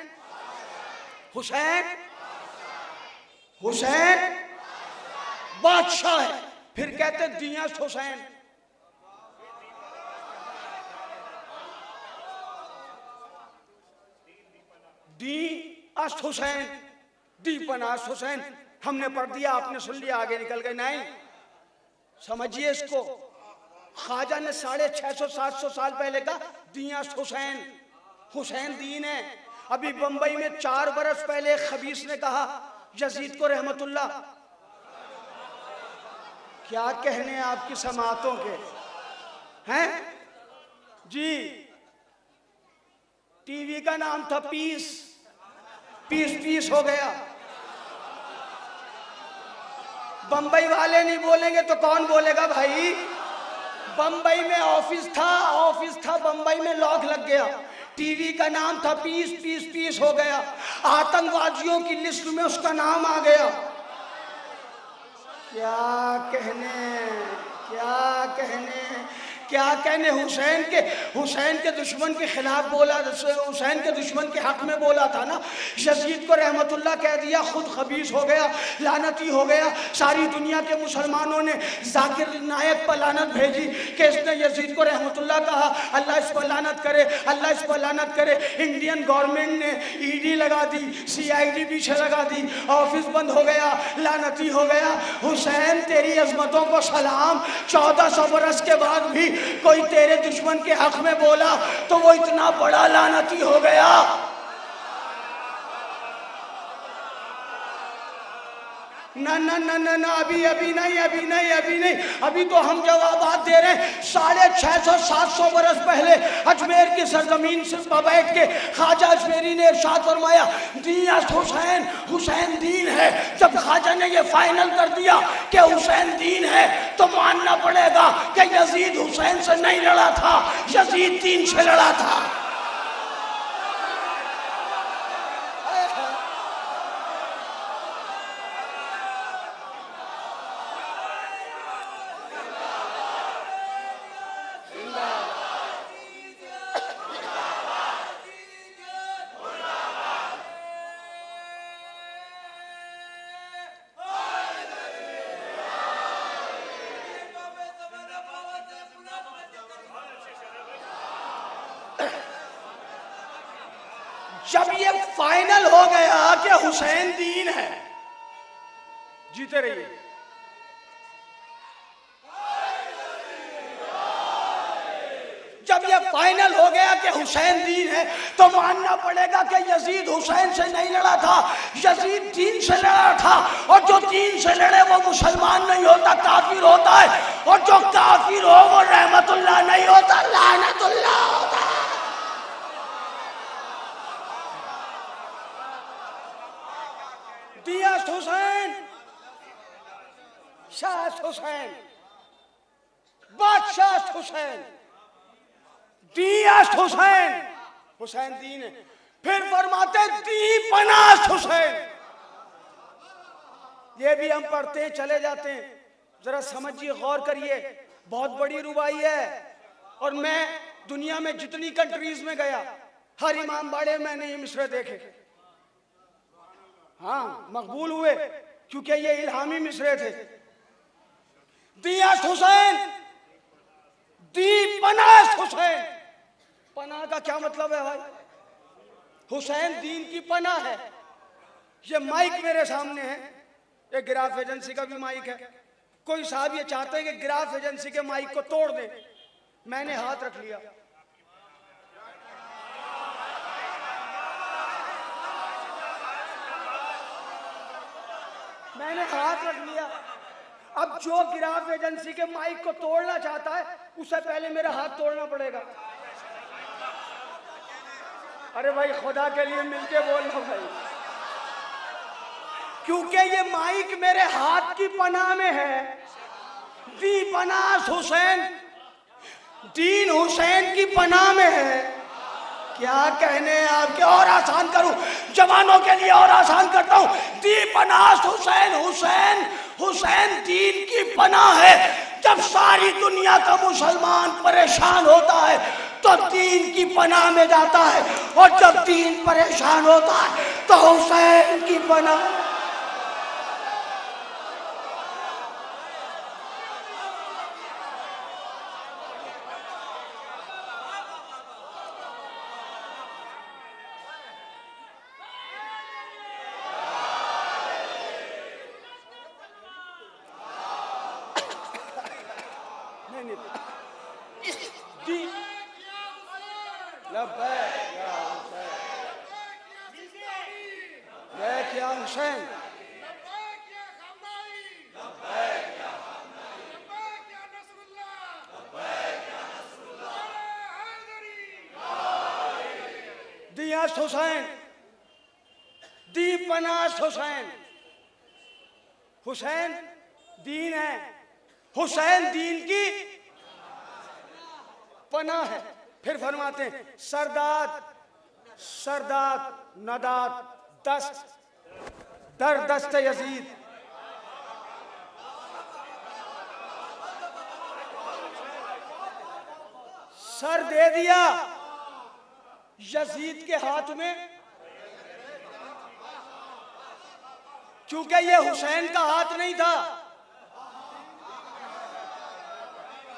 बादशाह है। फिर कहते दिया हुसैन। दी अस्त हुसैन, दीपन अस्त हुसैन। हमने पढ़ दिया, आपने सुन लिया, आगे निकल गए। नहीं, समझिए इसको। ख्वाजा ने 650-700 साल पहले का दिया हुसैन, हुसैन दीन है। अभी बंबई में 4 बरस पहले खबीस ने कहा यजीद को रहमतुल्लाह। क्या कहने आपकी समातों के हैं जी। टीवी का नाम था पीस हो गया। बंबई वाले नहीं बोलेंगे तो कौन बोलेगा भाई। बंबई में ऑफिस था, बंबई में लॉक लग गया। टीवी का नाम था पीस हो गया। आतंकवादियों की लिस्ट में उसका नाम आ गया। क्या कहने क्या कहने हुसैन के दुश्मन के खिलाफ बोला, हुसैन के दुश्मन के हक में बोला था ना। यजीद को रहमतुल्लाह कह दिया, खुद खबीस हो गया, लानती हो गया। सारी दुनिया के मुसलमानों ने जाकिर नायक पर लानत भेजी कि इसने यजीद को रहमतुल्लाह कहा, अल्लाह इस पर लानत करे, अल्लाह इस पर लानत करे। इंडियन गवर्नमेंट ने ईडी लगा दी, CID पीछे लगा दी, ऑफिस बंद हो गया, लानती हो गया। हुसैन तेरी अजमतों को सलाम, 1400 बरस के बाद भी कोई तेरे दुश्मन के हक में बोला तो वो इतना बड़ा लानती हो गया। ना ना ना ना ना, अभी नहीं, अभी तो हम जवाबात दे रहे हैं। 650-700 बरस पहले अजमेर की सरजमीन से बैठ के ख्वाजा अजमेरी ने इरशाद फरमाया, हुसैन दीन है। जब ख्वाजा ने ये फाइनल कर दिया कि हुसैन दीन है, तो मानना पड़ेगा कि यजीद हुसैन से नहीं लड़ा था, यजीद दीन से लड़ा था। जब ये फाइनल हो गया कि हुसैन दीन है, जीते रहिए। जब ये फाइनल हो गया कि हुसैन दीन है, तो मानना पड़ेगा कि यजीद हुसैन से नहीं लड़ा था, यजीद दीन से लड़ा था। और जो दीन से लड़े वो मुसलमान नहीं होता, काफिर होता है। और जो काफिर हो वो रहमतुल्लाह नहीं होता, लानतुल्लाह होता है। दियास हुसैन, शाह हुसैन, बादशाह हुसैन, दियास हुसैन, हुसैन दीन है। फिर फरमाते दी पनास हुसैन। ये भी हम पढ़ते हैं, चले जाते हैं, जरा समझिए, गौर करिए, बहुत बड़ी रुबाई है। और मैं दुनिया में जितनी कंट्रीज में गया, हर इमाम बाड़े मैंने ये मिसरे देखे। हाँ, मकबूल हुए, क्योंकि ये इल्हामी मिसरे थे। दियास हुसैन, दी पनास हुसैन। पनाह का क्या मतलब है भाई? हुसैन दीन की पनाह है। ये माइक मेरे सामने है, ये गिराफ एजेंसी का भी माइक है। कोई साहब ये चाहते हैं कि गिराफ एजेंसी के माइक को तोड़ दे, मैंने हाथ रख लिया। मैंने हाथ रख लिया। अब जो गिराफ एजेंसी के माइक को तोड़ना चाहता है, उसे पहले मेरा हाथ तोड़ना पड़ेगा। अरे भाई, खुदा के लिए मिलके बोलना भाई, क्योंकि ये माइक मेरे हाथ की पनाह में है। दी पनास हुसैन, दीन हुसैन की पनाह में है। क्या कहने हैं आपके, और आसान करूं, जवानों के लिए और आसान करता हूं। दी पनास हुसैन, हुसैन दीन की पनाह है। जब सारी दुनिया का मुसलमान परेशान होता है तो दीन की पनाह में जाता है, और जब दीन परेशान होता है तो हुसैन की पनाह। हुसैन, दियास हुसैन, दी पनास हुसैन। हुसैन दीन है, हुसैन दीन की पनाह है। फिर फरमाते हैं सरदाद, नदाद, दस्त, दर दस्त यजीद। सर दे दिया यजीद के हाथ में, क्योंकि ये हुसैन का हाथ नहीं था।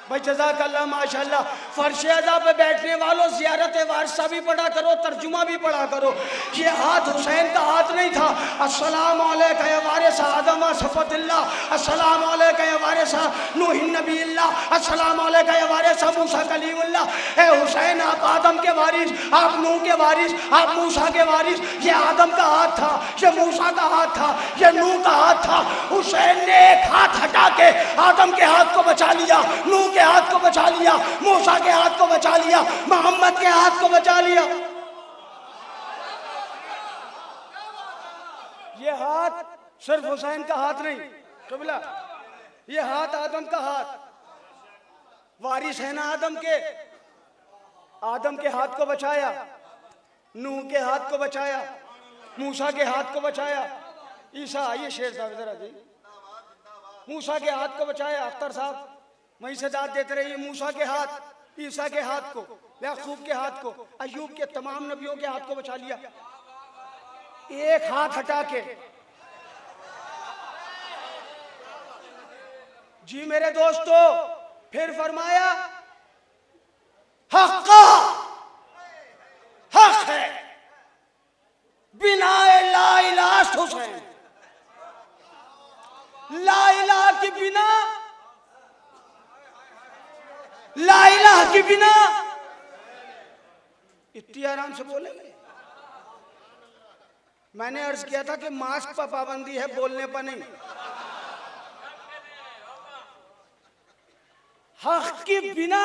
भाई जज़ाकल्लाह माशाल्लाह। फर्श अज़ा पे बैठने वालों ज़ियारत वारसा भी पढ़ा करो, तर्जुमा भी पढ़ा करो। ये हाथ हुसैन का हाथ नहीं था। अस्सलामु अलैका या वारिस आदम व सफ़तिल्लाह, अस्सलामु अलैका या वारिस नूहिन नबील्लाह, अस्सलामु अलैका या वारिस मूसा कलीमुल्लाह। ए हुसैन, आप आदम के वारिस, आप नूह के वारिस, आप मूसा के वारिस। ये आदम का हाथ था, ये मूसा का हाथ था, ये नूह का हाथ था। हुसैन ने एक हाथ हटा के आदम के हाथ को बचा लिया, नूह के हाथ को बचा लिया, मूसा के हाथ को बचा लिया, मोहम्मद के हाथ को बचा लिया। ये हाथ सिर्फ हुसैन का हाथ नहीं, कबीला, ये हाथ आदम का हाथ, वारिस है ना आदम के। आदम के हाथ को बचाया, नूह के हाथ को बचाया, मूसा के हाथ को बचाया। ईसा, आइए शेर साहब जरा जी। मूसा के हाथ को बचाया, अख्तर साहब वहीं से दाद देते रहिए। मूसा के हाथ, ईसा के हाथ को, याकूब के हाथ को, अय्यूब के तमाम नबियों के हाथ को बचा लिया। एक हाथ हटा के। जी मेरे दोस्तों, फिर फरमाया हक हक है बिना ला इलाहा हुसैन, ला इलाहा के बिना, ला इलाहा के बिना। इतनी आराम से बोलेंगे। मैंने अर्ज किया था कि मास्क पर पाबंदी है, बोलने पर नहीं। हक के बिना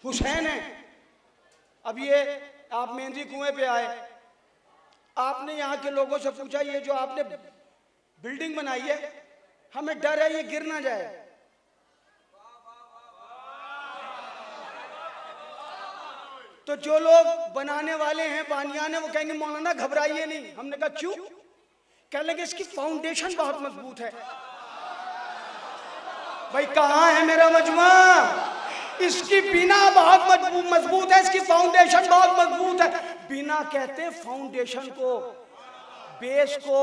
हुसैन है। अब ये आप मेहंदी कुएं पे आए, आपने यहाँ के लोगों से पूछा ये जो आपने बिल्डिंग बनाई है, हमें डर है ये गिर ना जाए। तो जो लोग बनाने वाले हैं, बानियान है, वो कहेंगे मौलाना घबराइए नहीं। हमने कहा क्यों? कह लगे इसकी फाउंडेशन बहुत मजबूत है। भाई कहाँ है मेरा मजमा? इसकी बिना बहुत मजबूत है, इसकी फाउंडेशन बहुत मजबूत है। बिना कहते हैं फाउंडेशन को, बेस को।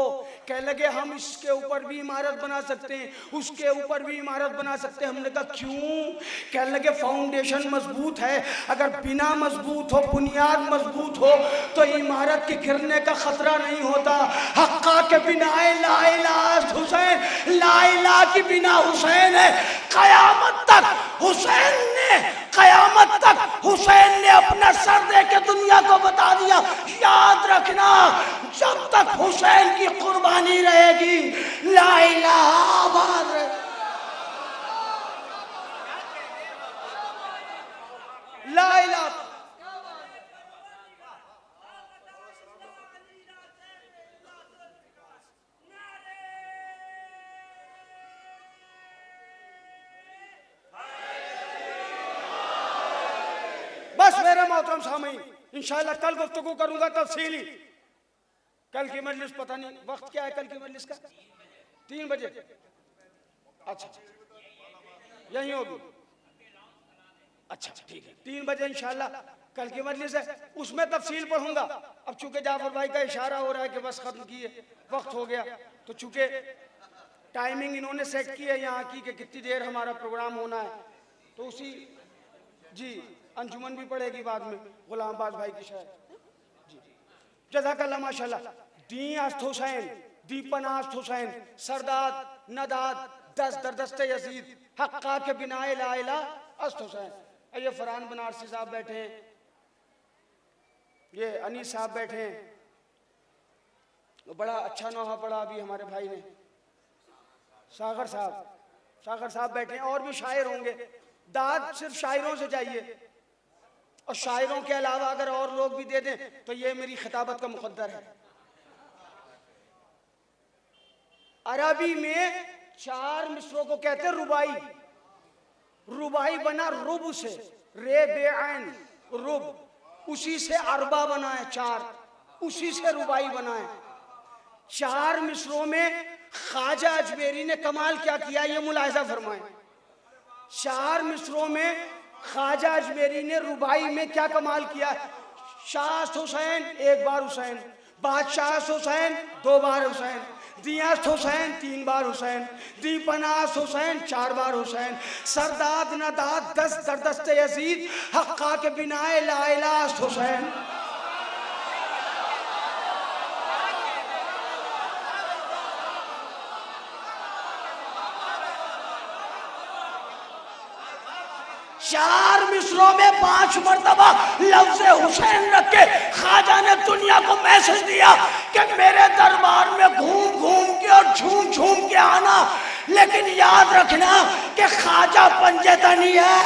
कह लगे हम इसके ऊपर भी इमारत बना सकते हैं, उसके ऊपर भी इमारत बना सकते हैं। हमने कहा क्यों? कह लगे फाउंडेशन मजबूत है, अगर बिना मजबूत हो, बुनियाद मजबूत हो, तो इमारत के गिरने का खतरा नहीं होता। हक्का के बिना ला इलाहा हुसैन, ला इलाहा के बिना हुसैन है। कयामत तक हुसैन ने, कयामत तक हुसैन ने अपना सर दे के दुनिया को बता दिया, याद रखना जब तक हुसैन की कुर्बानी रहेगी ला इलाहा आबाद रहेगी। ला इलाहा। बस मेरे मोहतरम सामीन, इंशाअल्लाह कल गुफ्तगू करूंगा तफसीली। कल की मजलिस पता नहीं वक्त क्या है कल की मजलिस का, 3 बजे। अच्छा यही होगी। अच्छा ठीक है, 3 बजे इंशाअल्लाह कल की मजलिस है, उसमें तफसील पढ़ूंगा। अब चूंकि जाफर भाई का इशारा हो रहा है कि बस खत्म किए, वक्त हो गया, तो चूंकि टाइमिंग इन्होंने सेट की है यहाँ की कि कितनी देर हमारा प्रोग्राम होना है, तो उसी जी अंजुमन भी पढ़ेगी बाद में गुलाम बाज भाई की शायद। जी जज़ाकल्लाह माशाल्लाह। दी अस्त हुसैन, दी पनास्त हुसैन, सरदाद नदाद दस दरदस्ते यजीद, हक्का के बिनाए ला इलाहा अस्त हुसैन। ये फरहान बनारसी साहब बैठे हैं, ये अनीस साहब बैठे हैं, बड़ा अच्छा नोहा पढ़ा अभी हमारे भाई ने। सागर साहब बैठे हैं, और भी शायर होंगे। दाद सिर्फ शायरों से चाहिए, और शायरों के अलावा अगर और लोग भी दे दें तो ये मेरी खिताबत का मुकद्दर है। अरबी में 4 मिसरों को कहते हैं रुबाई। रुबाई बना रुब से, रे बेआन रुब, उसी से अरबा बना है 4, उसी से रुबाई बना है। 4 मिसरों में ख्वाजा अजमेरी ने कमाल क्या किया ये मुलाहिजा फरमाएं। 4 मिसरों में ख्वाजा अजमेरी ने रुबाई में क्या कमाल किया। शाह हुसैन एक बार हुसैन, बादशाह हुसैन दो बार हुसैन, दियास हुसैन तीन बार हुसैन, दीपनास हुसैन चार बार हुसैन, सरदाद नदाद 10 दरदस्त यजीद, हक्का के बिनाए लाइलास हुसैन। चार मिसरों में 5 मरतबा लफ्ज़ हुसैन रख के ख्वाजा ने दुनिया को मैसेज दिया कि मेरे दरबार में घूम घूम के और झूम झूम के आना, लेकिन याद रखना कि ख्वाजा पंजतनी है।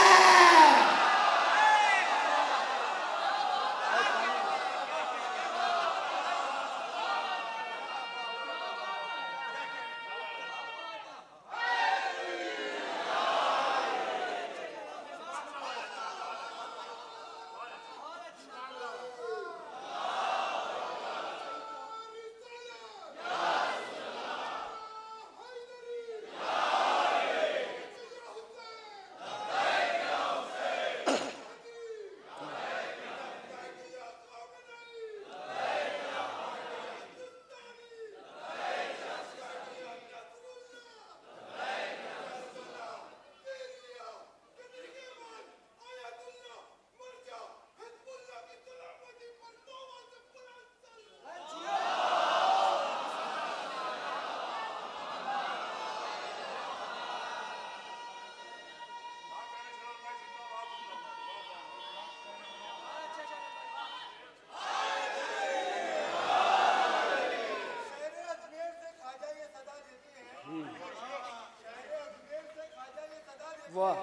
वाह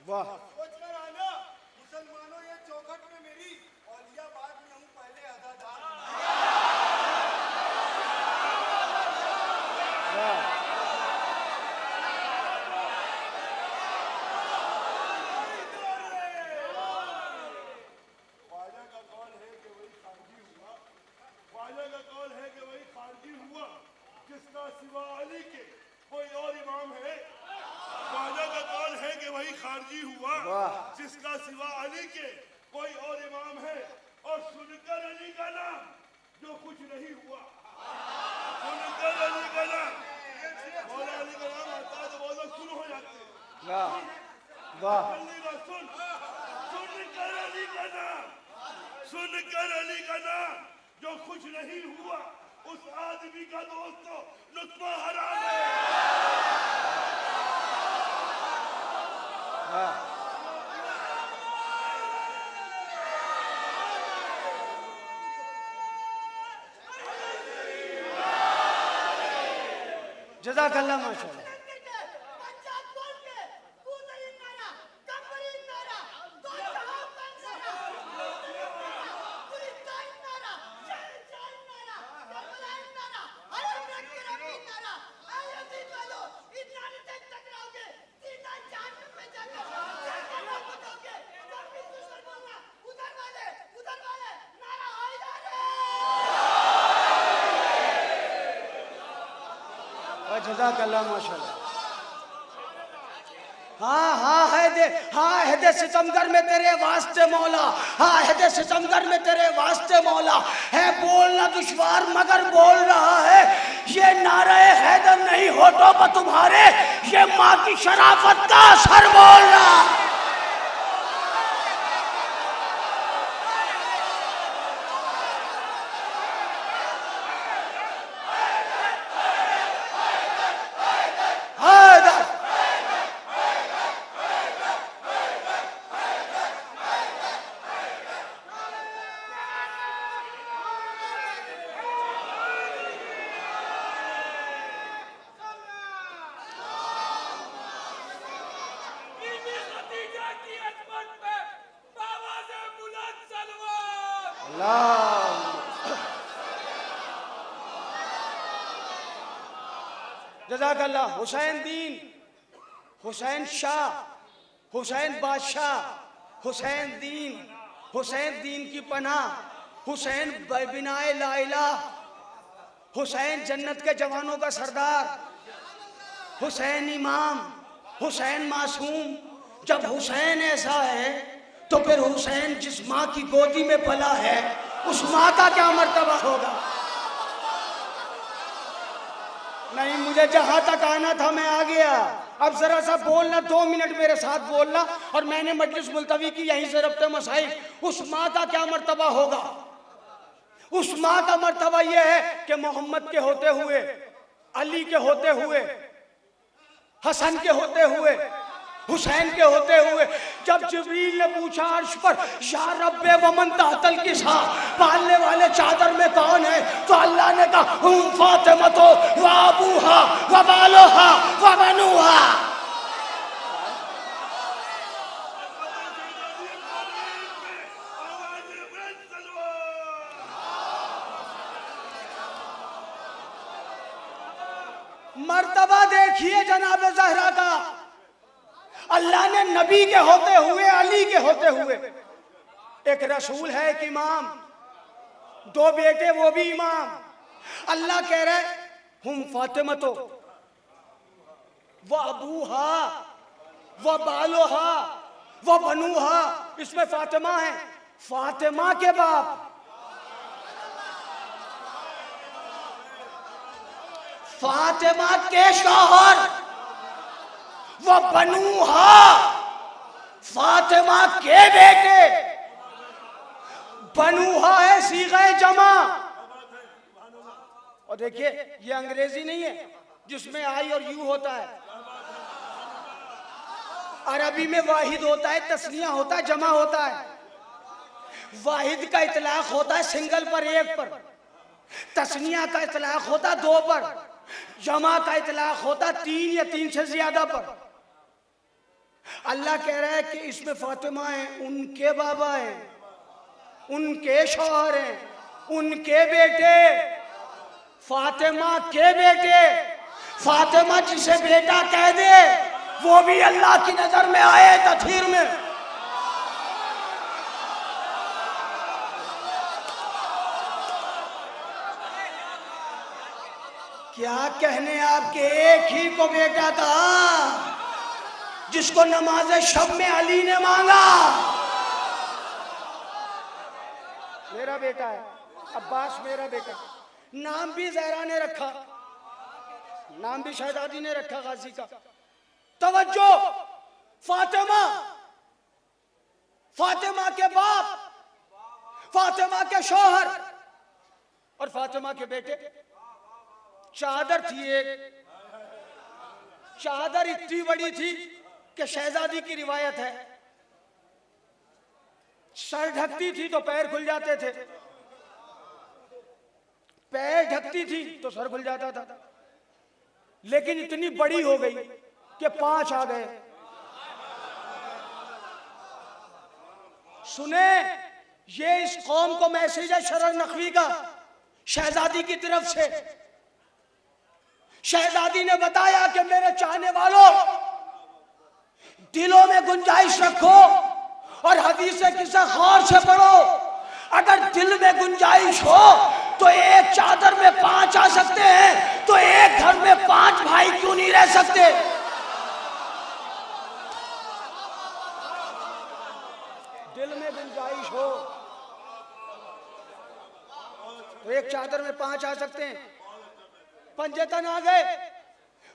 वाह, सोचकर आना मुसलमानों, ये चौखट में मेरी औलियाबाद में हूँ पहले अदादार। ख्वाजा का कौल है कि वही खारजी हुआ, ख्वाजा का कौल है कि वही खारजी हुआ जिसका सिवा अली के कोई और इमाम है। ख्वाजा का कौल है कि वही खारजी हुआ जिसका सिवा अली के कोई और इमाम है। और सुनकर अली का नाम जो कुछ नहीं हुआ, सुनकर अली का नाम, मौला अली का नाम आता है तो बहुत लोग सुन हो जाते हैं। वाह वाह, सुन, सुनकर अली का नाम, सुनकर अली का नाम जो कुछ नहीं हुआ, उस आदमी का दोस्तों लुत्फा हराम है। जज़ाकल्लाह माशाअल्लाह। जज़ाकल्लाह माशाअल्लाह। हाँ है दे सितमगर में तेरे वास्ते मौला, हाँ है दे सितमगर में तेरे वास्ते मौला, है बोलना दुश्वार मगर बोल रहा है। ये नारे हैदर नहीं होठों पर तुम्हारे, ये माँ की शराफत का असर बोल रहा है। जज़ाकल्लाह। हुसैन दीन, हुसैन शाह, हुसैन बादशाह, हुसैन दीन, हुसैन दीन की पनाह, हुसैन बिनाए ला इलाह, हुसैन जन्नत के जवानों का सरदार, हुसैन इमाम, हुसैन मासूम, जब हुसैन ऐसा है तो फिर हुसैन जिस माँ की गोदी में पला है उस माँ का क्या मर्तबा होगा? नहीं, मुझे जहां तक आना था मैं आ गया। अब जरा सा बोलना, 2 मिनट मेरे साथ बोलना, और मैंने मजलिस मुलतवी की यहीं से रब्ते मसाइल। उस माँ का क्या मर्तबा होगा? उस माँ का मर्तबा यह है कि मोहम्मद के होते हुए, अली के होते हुए, हसन के होते हुए, हुसैन के होते हुए, जब जिब्रील ने पूछा अर्श पर, या रब्बे वमन तहतल किसा, पालने वाले चादर में कौन है? तो अल्लाह ने कहा हुम फातिमा तो व अबूहा व बालोहा व बनुहा। मर्तबा देखिए जनाब ज़हरा का। अल्लाह ने नबी के होते हुए, अली के होते हुए, एक रसूल है, एक इमाम, 2 बेटे वो भी इमाम। अल्लाह कह रहे हुम फातिमा तो व अबूहा व बालोहा व बनुहा। इसमें फातिमा है, फातिमा के बाप, फातिमा के शौहर, वो बनुहा, फातिमा के बेटे। बनुहा है सीग़े जमा। और देखिए ये अंग्रेजी नहीं है जिसमें आई और यू होता है। अरबी में वाहिद होता है, तस्निया होता है, जमा होता है। वाहिद का इतलाक होता है सिंगल पर, एक पर। तस्निया का इतलाक होता है 2 पर। जमा का इतलाक होता है 3 या 3 से ज्यादा पर। अल्लाह कह रहा है कि इसमें फातिमा है, उनके बाबा हैं, उनके शौहर हैं, उनके बेटे, फातिमा के बेटे। फातिमा जिसे बेटा कह दे वो भी अल्लाह की नजर में आए तथीर में। क्या कहने आपके, एक ही को बेटा कहा जिसको नमाज शब में अली ने मांगा। मेरा बेटा है अब्बास, मेरा बेटा। नाम भी ज़हरा ने रखा, नाम भी शहजादी ने रखा गाजी का। तवज्जो, फातिमा, फातिमा के बाप, फातिमा के शौहर और फातिमा के बेटे। चादर थी एक, चादर इतनी बड़ी थी कि शहजादी की रिवायत है सर ढकती थी तो पैर खुल जाते थे, पैर ढकती थी तो सर खुल जाता था। लेकिन इतनी बड़ी हो गई कि 5 आ गए। सुने, ये इस कौम को मैसेज है शरर नकवी का, शहजादी की तरफ से। शहजादी ने बताया कि मेरे चाहने वालों, दिलों में गुंजाइश रखो और हदीस किस्सा गौर से पढ़ो। अगर दिल में गुंजाइश हो तो एक चादर में 5 आ सकते हैं, तो एक घर में 5 भाई क्यों नहीं रह सकते? दिल में गुंजाइश हो तो एक चादर में 5 आ सकते हैं। पंजतन आ गए।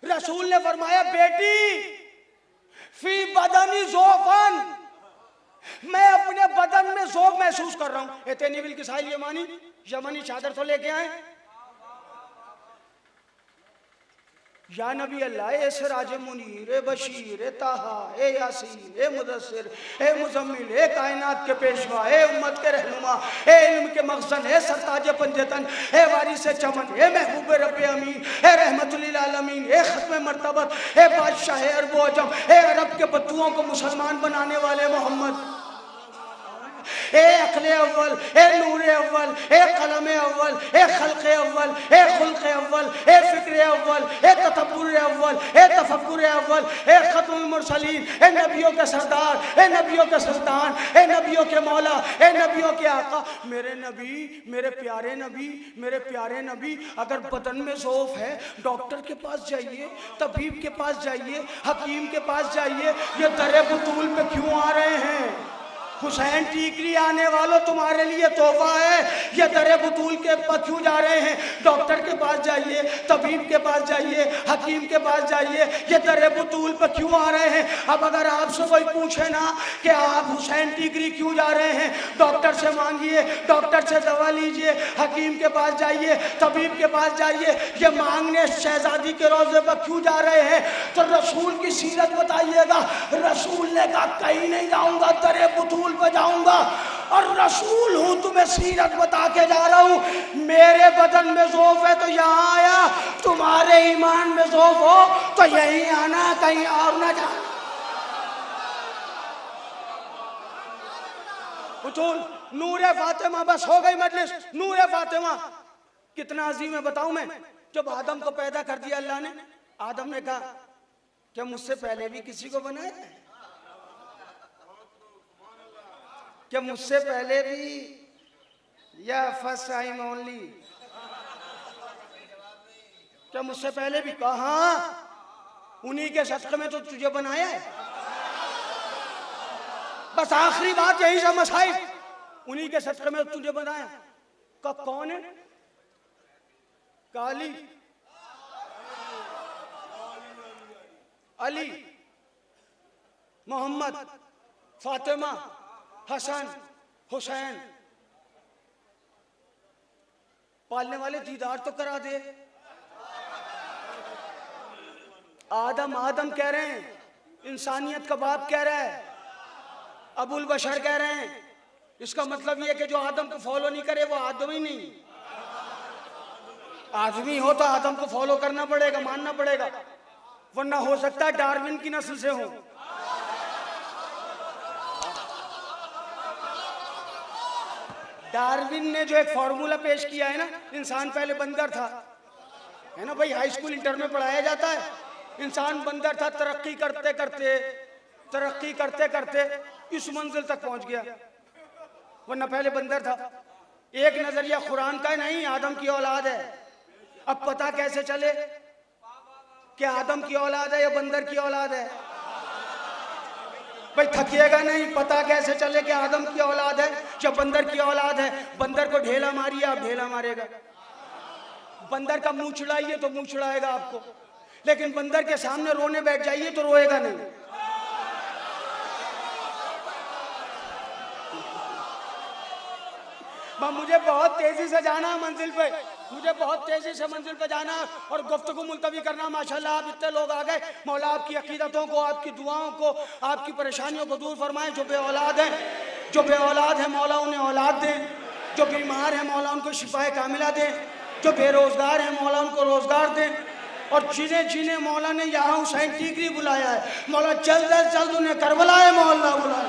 रसूल ने फरमाया, बेटी फी बदनी ज़ोफ़न, मैं अपने बदन में ज़ोफ़ महसूस कर रहा हूं। एतनी बिल किसाइल यमनी चादर तो लेके आए। या नबी अल्लाह, ए सिराज मुनीर, ए बशीर, ए ताहा, ए यासीन, ए मुदस्सिर, ए मुजम्मिल, ए कायनात के पेशवा, ए उम्मत के रहनुमा, ए इल्म के मखज़न, ए सरताज पंजतन, ए वारिस चमन, ए महबूब रब्बे अमीन, ए रहमतुल लिल आलमीन, ए खत्म मर्तबत, ए बादशाह अरब व अजम, ए अरब के बद्दुओं को मुसलमान बनाने वाले मोहम्मद, ए अक्ल अव्वल, ए नूर अव्वल, ए कलम अव्वल, ए खल्क अव्वल, ए खुल्क अव्वल, ए फिक्र अव्वल, ए ततब्बुर अव्वल, ए तफक्कुर अव्वल, ए खत्मुल मुरसलीन, ए नबियों के सरदार, ए नबियों के सुल्तान, ए नबियों के मौला, ए नबियों के आका। मेरे नबी, मेरे प्यारे नबी, मेरे प्यारे नबी, अगर बदन में ज़ौफ है डॉक्टर के पास जाइए, तबीब के पास जाइए, हकीम के पास जाइए। ये दरे बुतूल पे क्यों आ रहे हैं? हुसैन टीकरी आने वालों तुम्हारे लिए तोहफा है। ये दरे बुतूल के पास क्यों जा रहे हैं? डॉक्टर के पास जाइए, तबीब के पास जाइए, हकीम के पास जाइए। ये दरे बुतूल पर क्यों आ रहे हैं? अब अगर आपसे कोई पूछे ना कि आप हुसैन टीकरी क्यों जा रहे हैं, डॉक्टर से मांगिए, डॉक्टर से दवा लीजिए, हकीम के पास जाइए, तबीब के पास जाइए। ये मांगने शहजादी के रोजे पर क्यों जा रहे हैं? तो रसूल की सीरत बताइएगा। रसूल ने कहा कहीं नहीं जाऊंगा, दरे बुतूल पर जाऊंगा और रसूल हूं, तुम्हें सीरत बता के जा रहा हूं। मेरे बदन में ज़ौफ है तो यहाँ आया, तुम्हारे ईमान में ज़ौफ हो तो यहीं आना, कहीं और ना जाना। बुतूल, नूरे फातिमा, बस हो गई मजलिस। नूरे फातिमा कितना अजीम है बताऊं मैं। जब आदम को पैदा कर दिया अल्लाह ने, आदम ने कहा क्या मुझसे पहले भी किसी को बनाया है? क्या मुझसे पहले भी, या फर्स्ट टाइम ओनली? क्या मुझसे पहले भी? कहा उन्हीं के सदक़े में तो तुझे बनाया है। बस आखिरी बात यही समझ आई, उन्हीं के सदक़े में तुझे बनाया। का कौन है? काली, अली, मोहम्मद, फातिमा, हसन, हुसैन। पालने वाले दीदार तो करा दे। आदम आदम कह रहे हैं, इंसानियत का बाप कह रहा है, अबुल बशर कह रहे हैं। इसका मतलब ये कि जो आदम को फॉलो नहीं करे वो आदमी नहीं। आदमी हो तो आदम को फॉलो करना पड़ेगा, मानना पड़ेगा, वरना हो सकता है डार्विन की नस्ल से हो। डार्विन ने जो एक फॉर्मूला पेश किया है ना, इंसान पहले बंदर था, है ना भाई, हाई स्कूल इंटर में पढ़ाया जाता है। इंसान बंदर था, तरक्की करते करते इस मंजिल तक पहुंच गया, वरना पहले बंदर था। एक नजरिया कुरान का नहीं, आदम की औलाद है। अब पता कैसे चले कि आदम की औलाद है या बंदर की औलाद है? भाई थकिएगा नहीं, पता कैसे चले कि आदम की औलाद है या बंदर की औलाद है? बंदर को ढेला मारिए, आप ढेला मारेगा। बंदर का मुंह छुड़ाइए तो मुंह छुड़ाएगा आपको, लेकिन बंदर के सामने रोने बैठ जाइए तो रोएगा नहीं। मुझे बहुत तेजी से जाना है मंजिल पे, मुझे बहुत तेजी से मंजिल पे जाना है और गुफ्तगू मुलतवी करना। माशाल्लाह आप इतने लोग आ गए। मौला आपकी अकीदतों को, आपकी दुआओं को, आपकी परेशानियों को दूर फरमाएं। जो बे औलाद हैं, जो बे औलाद है मौला उन्हें औलाद दें। जो बीमार है मौला उनको शिफाए कामिला दें। जो बेरोजगार है मौला उनको रोजगार दें। और जिन्हें मौला ने यहाँ हुसैन टीकरी बुलाया है, मौला जल्द अज जल्द उन्हें करबलाए मोहल्ला बुलाए।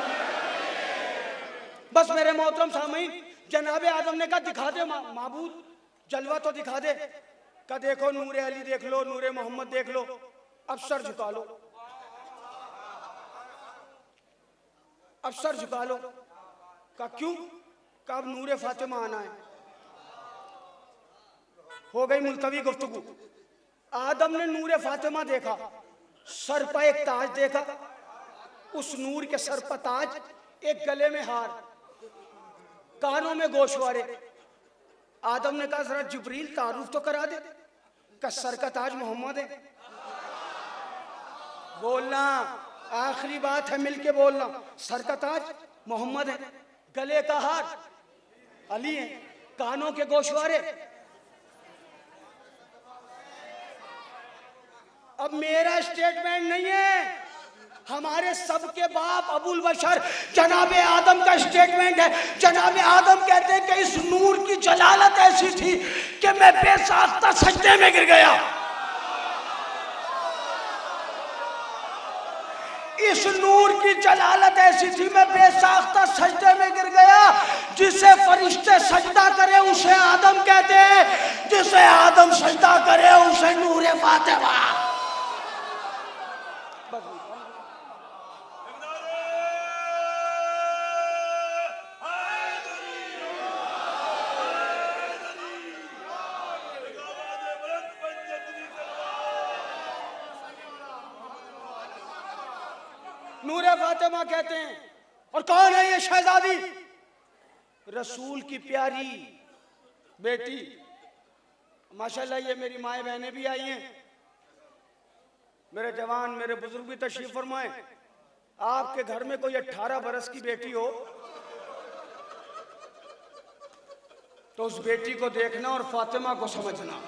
बस मेरे मोहतरम सामीन, जनाबे आदम ने कहा दिखा दे माबूद, जलवा तो दिखा दे। का देखो नूरे अली देख लो, नूरे मोहम्मद देख लो। अब सर झुका लो, अब सर झुका लो। का क्यों? का अब नूरे फातिमा आना है। हो गई मुलतवी गुफ्तगू। आदम ने नूरे फातिमा देखा, सर पर एक ताज देखा, उस नूर के सर पर ताज, एक गले में हार, कानों में गोशवारे। आदम ने कहा जरा जिब्रील तारुफ तो करा दे। का सर का ताज मोहम्मद है। बोलना, आखिरी बात है, मिलके बोलना। सर का ताज मोहम्मद है, गले का हार अली है, कानों के गोशवारे। अब मेरा स्टेटमेंट नहीं है, हमारे सबके बाप अबुल बशर जनाबे आदम का स्टेटमेंट है। जनाबे आदम कहते हैं कि इस नूर की जलालत ऐसी थी कि मैं बेसाख्ता सजदे में गिर गया। इस नूर की जलालत ऐसी थी, मैं बेसाख्ता सजदे में गिर गया। जिसे फरिश्ते सजदा करे उसे आदम कहते हैं, जिसे आदम सजदा करे उसे नूरे फातिमा। नूरे फातिमा कहते हैं। और कौन है ये शहजादी? रसूल की प्यारी बेटी। माशाल्लाह ये मेरी माए बहनें भी आई हैं, मेरे जवान मेरे बुजुर्ग भी तशरीफ फरमाए। आपके घर में कोई 18 बरस की बेटी हो तो उस बेटी को देखना और फातिमा को समझना।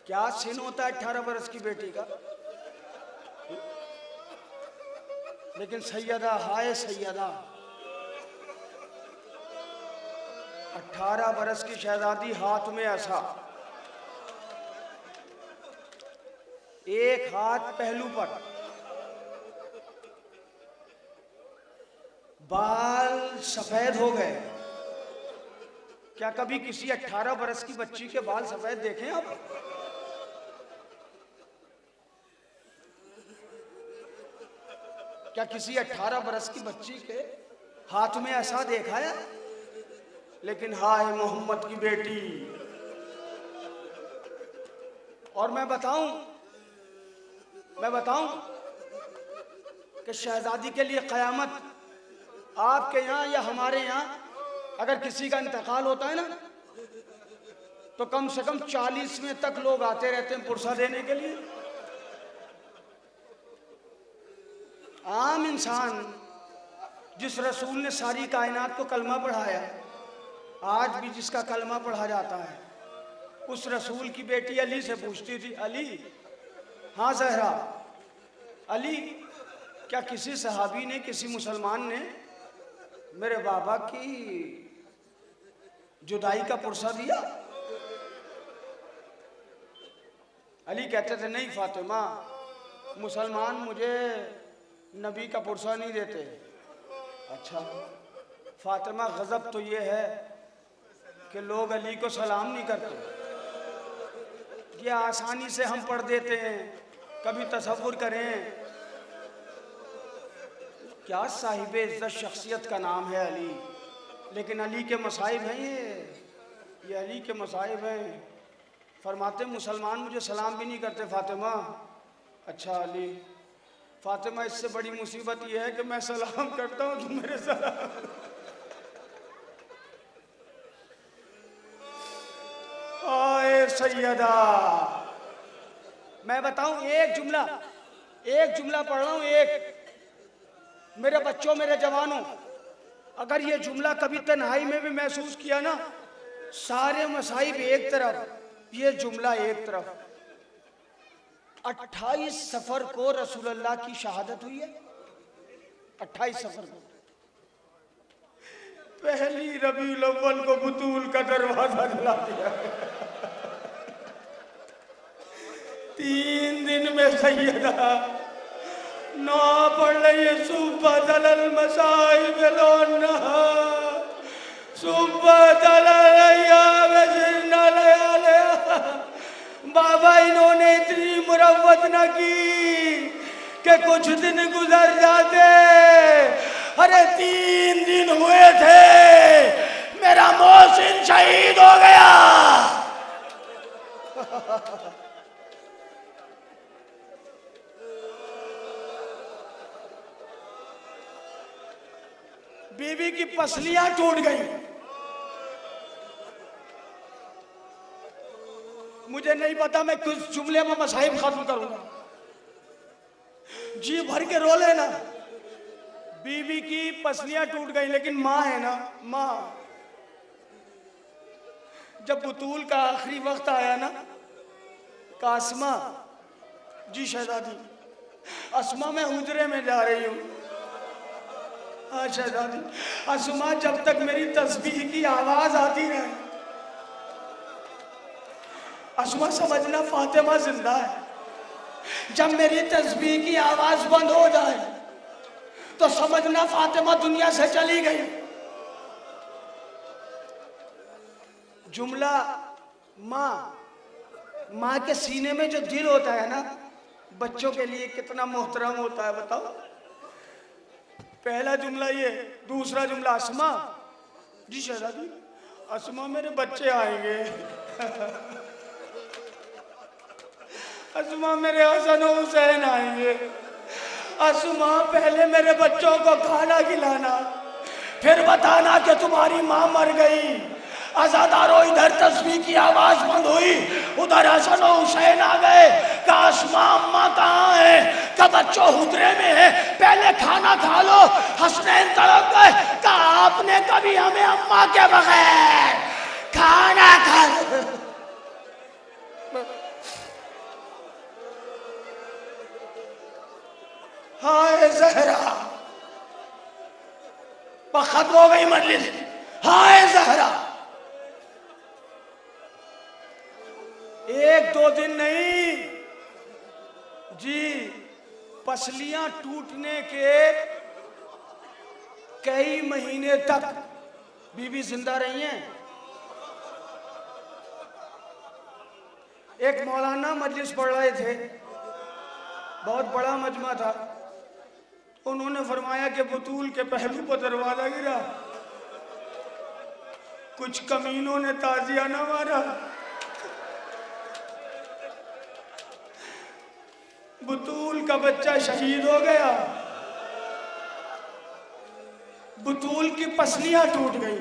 क्या सीन होता है 18 बरस की बेटी का। लेकिन सैयदा, हाय सैयदा, 18 बरस की शहजादी, हाथ में ऐसा, एक हाथ पहलू पर, बाल सफेद हो गए। क्या कभी किसी 18 बरस की बच्ची के बाल सफेद देखें आप? क्या किसी 18 बरस की बच्ची के हाथ में ऐसा देखा है? लेकिन हाय मोहम्मद की बेटी। और मैं बताऊं कि शहजादी के लिए क़यामत, आपके यहाँ या हमारे यहाँ अगर किसी का इंतकाल होता है ना, तो कम से कम 40वें तक लोग आते रहते हैं पुरसा देने के लिए। आम इंसान, जिस रसूल ने सारी कायनात को कलमा पढ़ाया, आज भी जिसका कलमा पढ़ा जाता है, उस रसूल की बेटी अली से पूछती थी, अली, हाँ ज़हरा, अली, क्या किसी सहाबी ने, किसी मुसलमान ने मेरे बाबा की जुदाई का पुरसा दिया? अली कहते थे, नहीं फातिमा, मुसलमान मुझे नबी का पुरसा नहीं देते। अच्छा फातिमा, गजब तो ये है कि लोग अली को सलाम नहीं करते, ये आसानी से हम पढ़ देते हैं। कभी तसव्वुर करें, क्या साहिब इज्जत शख्सियत का नाम है अली, लेकिन अली के मसाइब हैं ये अली के मसाइब हैं। फरमाते मुसलमान मुझे सलाम भी नहीं करते फातिमा। अच्छा अली, फातिमा, इससे बड़ी मुसीबत यह है कि मैं सलाम करता हूं तो मेरे सलाम। आए सैयदा, मैं बताऊं एक जुमला पढ़ रहा हूं, एक, मेरे बच्चों, मेरे जवानों, अगर ये जुमला कभी तन्हाई में भी महसूस किया ना, सारे मसाइब एक तरफ, ये जुमला एक तरफ। 28 सफर को रसूलुल्लाह की शहादत हुई है। 28 सफर को, पहली रबीउल अव्वल को बुतूल का दरवाजा जला दिया। 3 दिन में सैयदा नौ पढ़ रही है, सुबह दलल मसाइब लोना, सुबह दलल बाबा, इन्होंने इतनी मुरव्वत न की कि कुछ दिन गुजर जाते। अरे 3 दिन हुए थे, मेरा मोहसिन शहीद हो गया। बीवी की पसलियां टूट गई। मुझे नहीं पता मैं कुछ जुमले में मसाइब खत्म करूंगा। जी भर के रो लेना। बीवी की पसलियां टूट गई, लेकिन माँ है ना, माँ, जब बुतूल का आखिरी वक्त आया ना, कासमा, जी शहजादी, अस्मा मैं हुजरे में जा रही हूँ। हाँ शहजादी, अस्मा, जब तक मेरी तस्बीह की आवाज आती रहे, अस्मा समझना फातिमा जिंदा है। जब मेरी तस्बीह की आवाज बंद हो जाए तो समझना फातिमा दुनिया से चली गई। जुमला माँ के सीने में जो दिल होता है ना, बच्चों के लिए कितना मोहतरम होता है बताओ। पहला जुमला ये, दूसरा जुमला अस्मा, जी शहजादी अस्मा मेरे बच्चे आएंगे, अस्मा मेरे हसन हुसैन आएंगे, अस्मा पहले मेरे बच्चों को खाना खिलाना, फिर बताना कि तुम्हारी माँ मर गई। आजादारों, इधर तस्बीह की आवाज बंद हुई, उधर हसन और हुसैन आ गए। का अस्मा अम्मा कहाँ है? का बच्चों हुजरे में है, पहले खाना खा लो। हसनैन तड़प गए। का आपने कभी हमें अम्मा के बगैर खाना खा हाय जहरा, खत्म हो गई मजलिस। हाय जहरा, एक दो दिन नहीं जी, पसलियां टूटने के कई महीने तक बीबी जिंदा रही हैं। एक मौलाना मजलिस पढ़ रहे थे, बहुत बड़ा मजमा था। उन्होंने फरमाया कि बतूल के पहलू पर दरवाजा गिरा, कुछ कमीनों ने ताजिया न मारा, बतूल का बच्चा शहीद हो गया, बतूल की पसलियां टूट गई।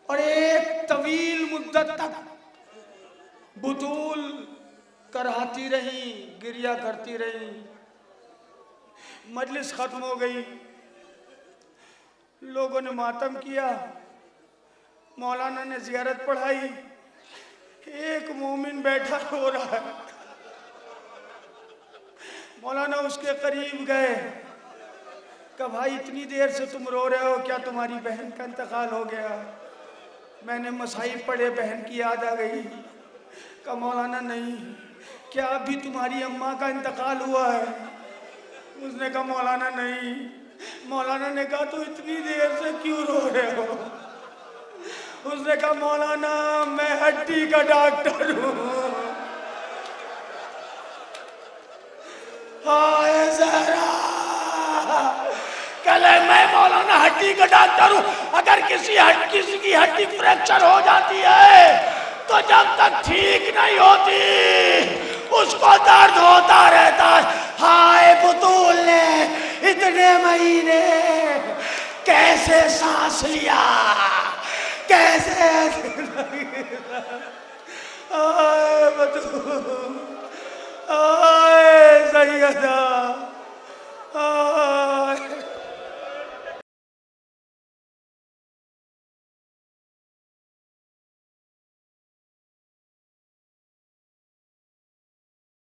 और एक तवील मुद्दत तक बतूल कराहती रही, गिरिया करती रही। मजलिस खत्म हो गई, लोगों ने मातम किया, मौलाना ने जियारत पढ़ाई। एक मोमिन बैठा रो रहा है, मौलाना उसके करीब गए, कहा भाई इतनी देर से तुम रो रहे हो, क्या तुम्हारी बहन का इंतकाल हो गया? मैंने मसाइब पढ़े, बहन की याद आ गई। कहा मौलाना नहीं, क्या अभी तुम्हारी अम्मा का इंतकाल हुआ है? उसने कहा मौलाना नहीं। मौलाना ने कहा तो इतनी देर से क्यों रो रहे हो? उसने कहा मौलाना मैं हड्डी का डॉक्टर हूँ। हाय जहरा, कल मैं मौलाना हड्डी का डॉक्टर हूँ। अगर किसी की हड्डी फ्रैक्चर हो जाती है तो जब तक ठीक नहीं होती उसको दर्द होता रहता है। हाय बतूल ने इतने महीने कैसे सांस लिया, कैसे? आए बतूल, आए सैयदा,